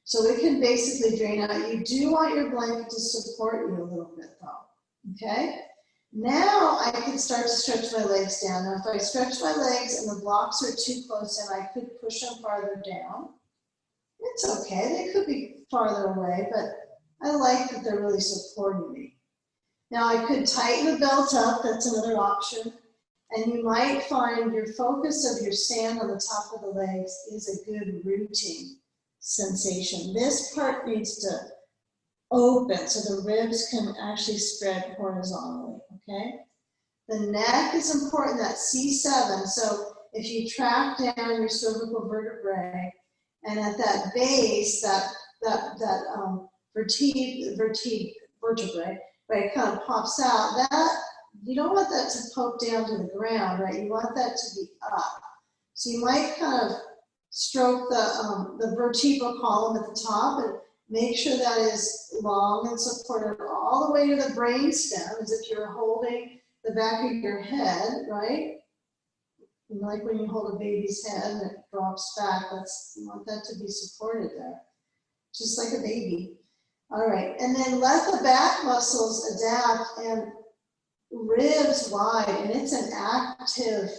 So it can basically drain out. You do want your blanket to support you a little bit though, okay? Now I can start to stretch my legs down. Now if I stretch my legs and the blocks are too close in, I could push them farther down. It's okay, they could be farther away, but I like that they're really supporting me. Now I could tighten the belt up, that's another option. And you might find your focus of your sand on the top of the legs is a good rooting sensation. This part needs to open so the ribs can actually spread horizontally, okay? The neck is important, that C7. So if you track down your cervical vertebrae And at that base, that vertebrae, right, it kind of pops out. That, you don't want that to poke down to the ground, right? You want that to be up. So you might kind of stroke the vertebral column at the top and make sure that is long and supported all the way to the brainstem, as if you're holding the back of your head, right? Like when you hold a baby's head and it drops back, you want that to be supported there, just like a baby. All right, and then let the back muscles adapt and ribs wide, and it's an active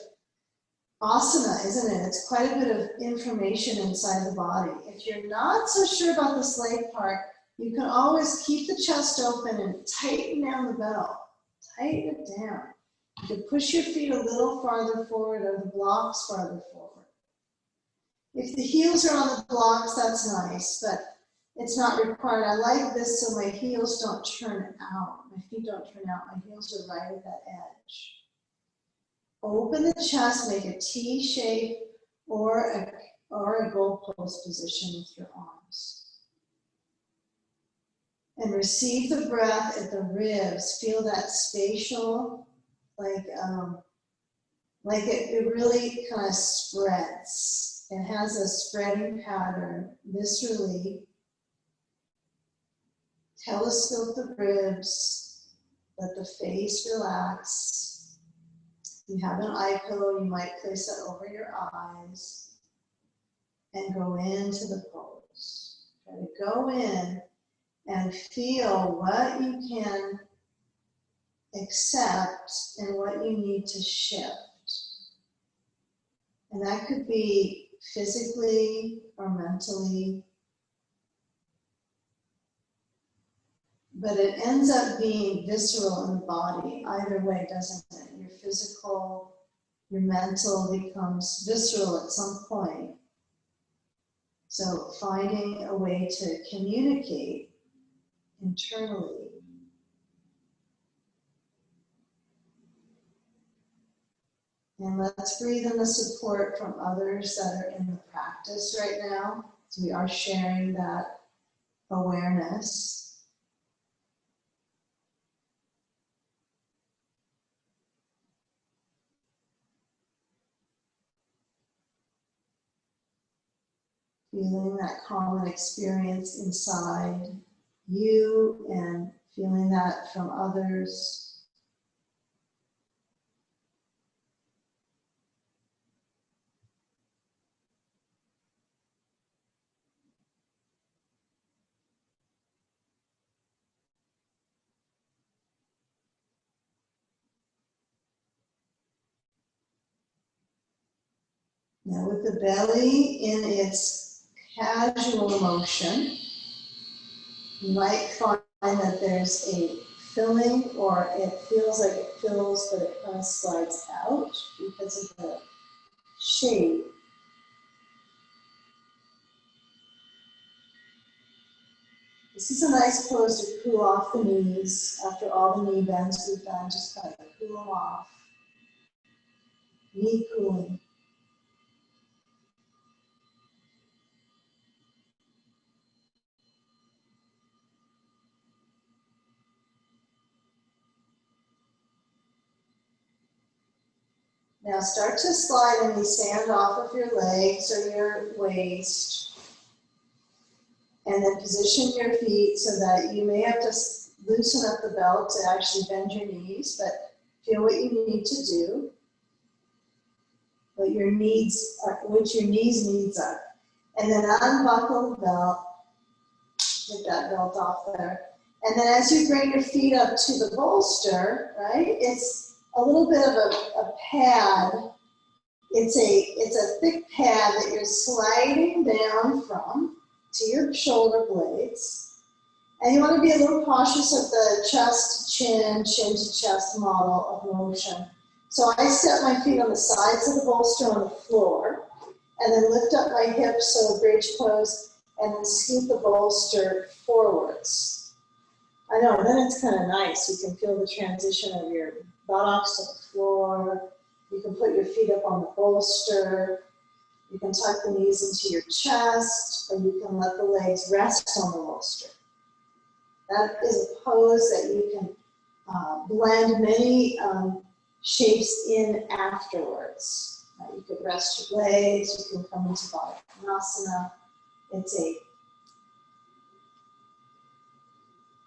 asana, isn't it? It's quite a bit of information inside the body. If you're not so sure about this leg part, you can always keep the chest open and tighten down the belt. Tighten it down. You can push your feet a little farther forward or the blocks farther forward. If the heels are on the blocks, that's nice, but it's not required. I like this so my heels don't turn out. My feet don't turn out. My heels are right at that edge. Open the chest, make a T shape or a goalpost position with your arms. And receive the breath at the ribs. Feel that spatial, like it really kind of spreads. It has a spreading pattern viscerally. Telescope the ribs, let the face relax. If you have an eye pillow, you might place that over your eyes and go into the pose. Try to go in and feel what you can accept and what you need to shift. And that could be physically or mentally. But it ends up being visceral in the body, either way, doesn't it? Your physical, your mental becomes visceral at some point. So finding a way to communicate internally. And let's breathe in the support from others that are in the practice right now. So we are sharing that awareness. Feeling that common experience inside you and feeling that from others. Now with the belly in its casual motion, you might find that there's a filling, or it feels like it fills, but it kind of slides out because of the shape. This is a nice pose to cool off the knees after all the knee bends we've done, just kind of cool them off. Knee cooling. Now start to slide any sand off of your legs or your waist. And then position your feet so that you may have to loosen up the belt to actually bend your knees, but feel what you need to do, what your knees needs are. And then unbuckle the belt, get that belt off there. And then as you bring your feet up to the bolster, right, it's a little bit of a pad. It's a thick pad that you're sliding down from to your shoulder blades. And you want to be a little cautious of the chest to chin, chin to chest model of motion. So I set my feet on the sides of the bolster on the floor, and then lift up my hips, so bridge pose, and then scoot the bolster forwards. I know, then it's kind of nice. You can feel the transition of your buttocks to the floor. You can put your feet up on the bolster. You can tuck the knees into your chest, or you can let the legs rest on the bolster. That is a pose that you can blend many shapes in afterwards. You could rest your legs, you can come into Baddha Konasana. It's a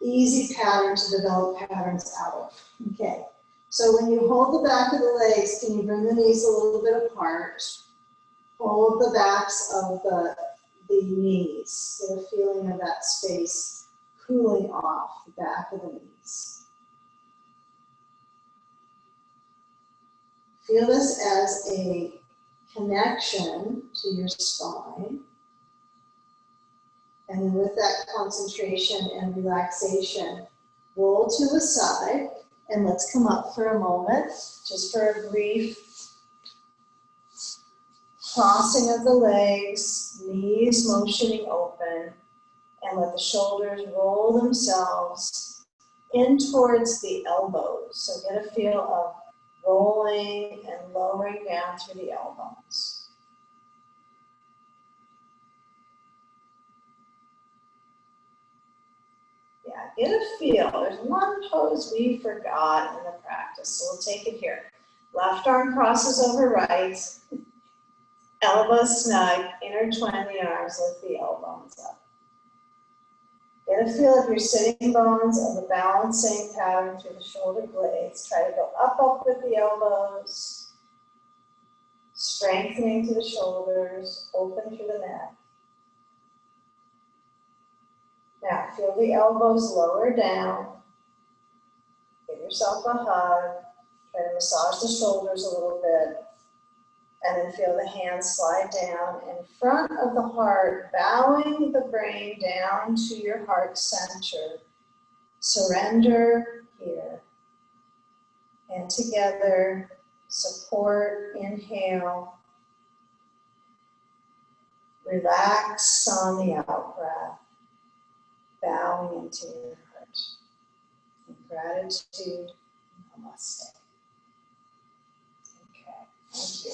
easy pattern to develop patterns out of. Okay, so when you hold the back of the legs, can you bring the knees a little bit apart? Hold the backs of the knees. Get a feeling of that space cooling off the back of the knees. Feel this as a connection to your spine. And then with that concentration and relaxation, roll to the side, and let's come up for a moment, just for a brief crossing of the legs, knees motioning open, and let the shoulders roll themselves in towards the elbows. So get a feel of rolling and lowering down through the elbows. Yeah, get a feel. There's one pose we forgot in the practice, so we'll take it here. Left arm crosses over right, elbows snug, intertwine the arms, lift the elbows up. Get a feel of your sitting bones of the balancing pattern through the shoulder blades. Try to go up with the elbows, strengthening through the shoulders, open through the neck. Now, feel the elbows lower down. Give yourself a hug. Try to massage the shoulders a little bit. And then feel the hands slide down in front of the heart, bowing the brain down to your heart center. Surrender here. And together, support, inhale. Relax on the out breath, bowing into your heart. In gratitude, namaste. Okay, thank you.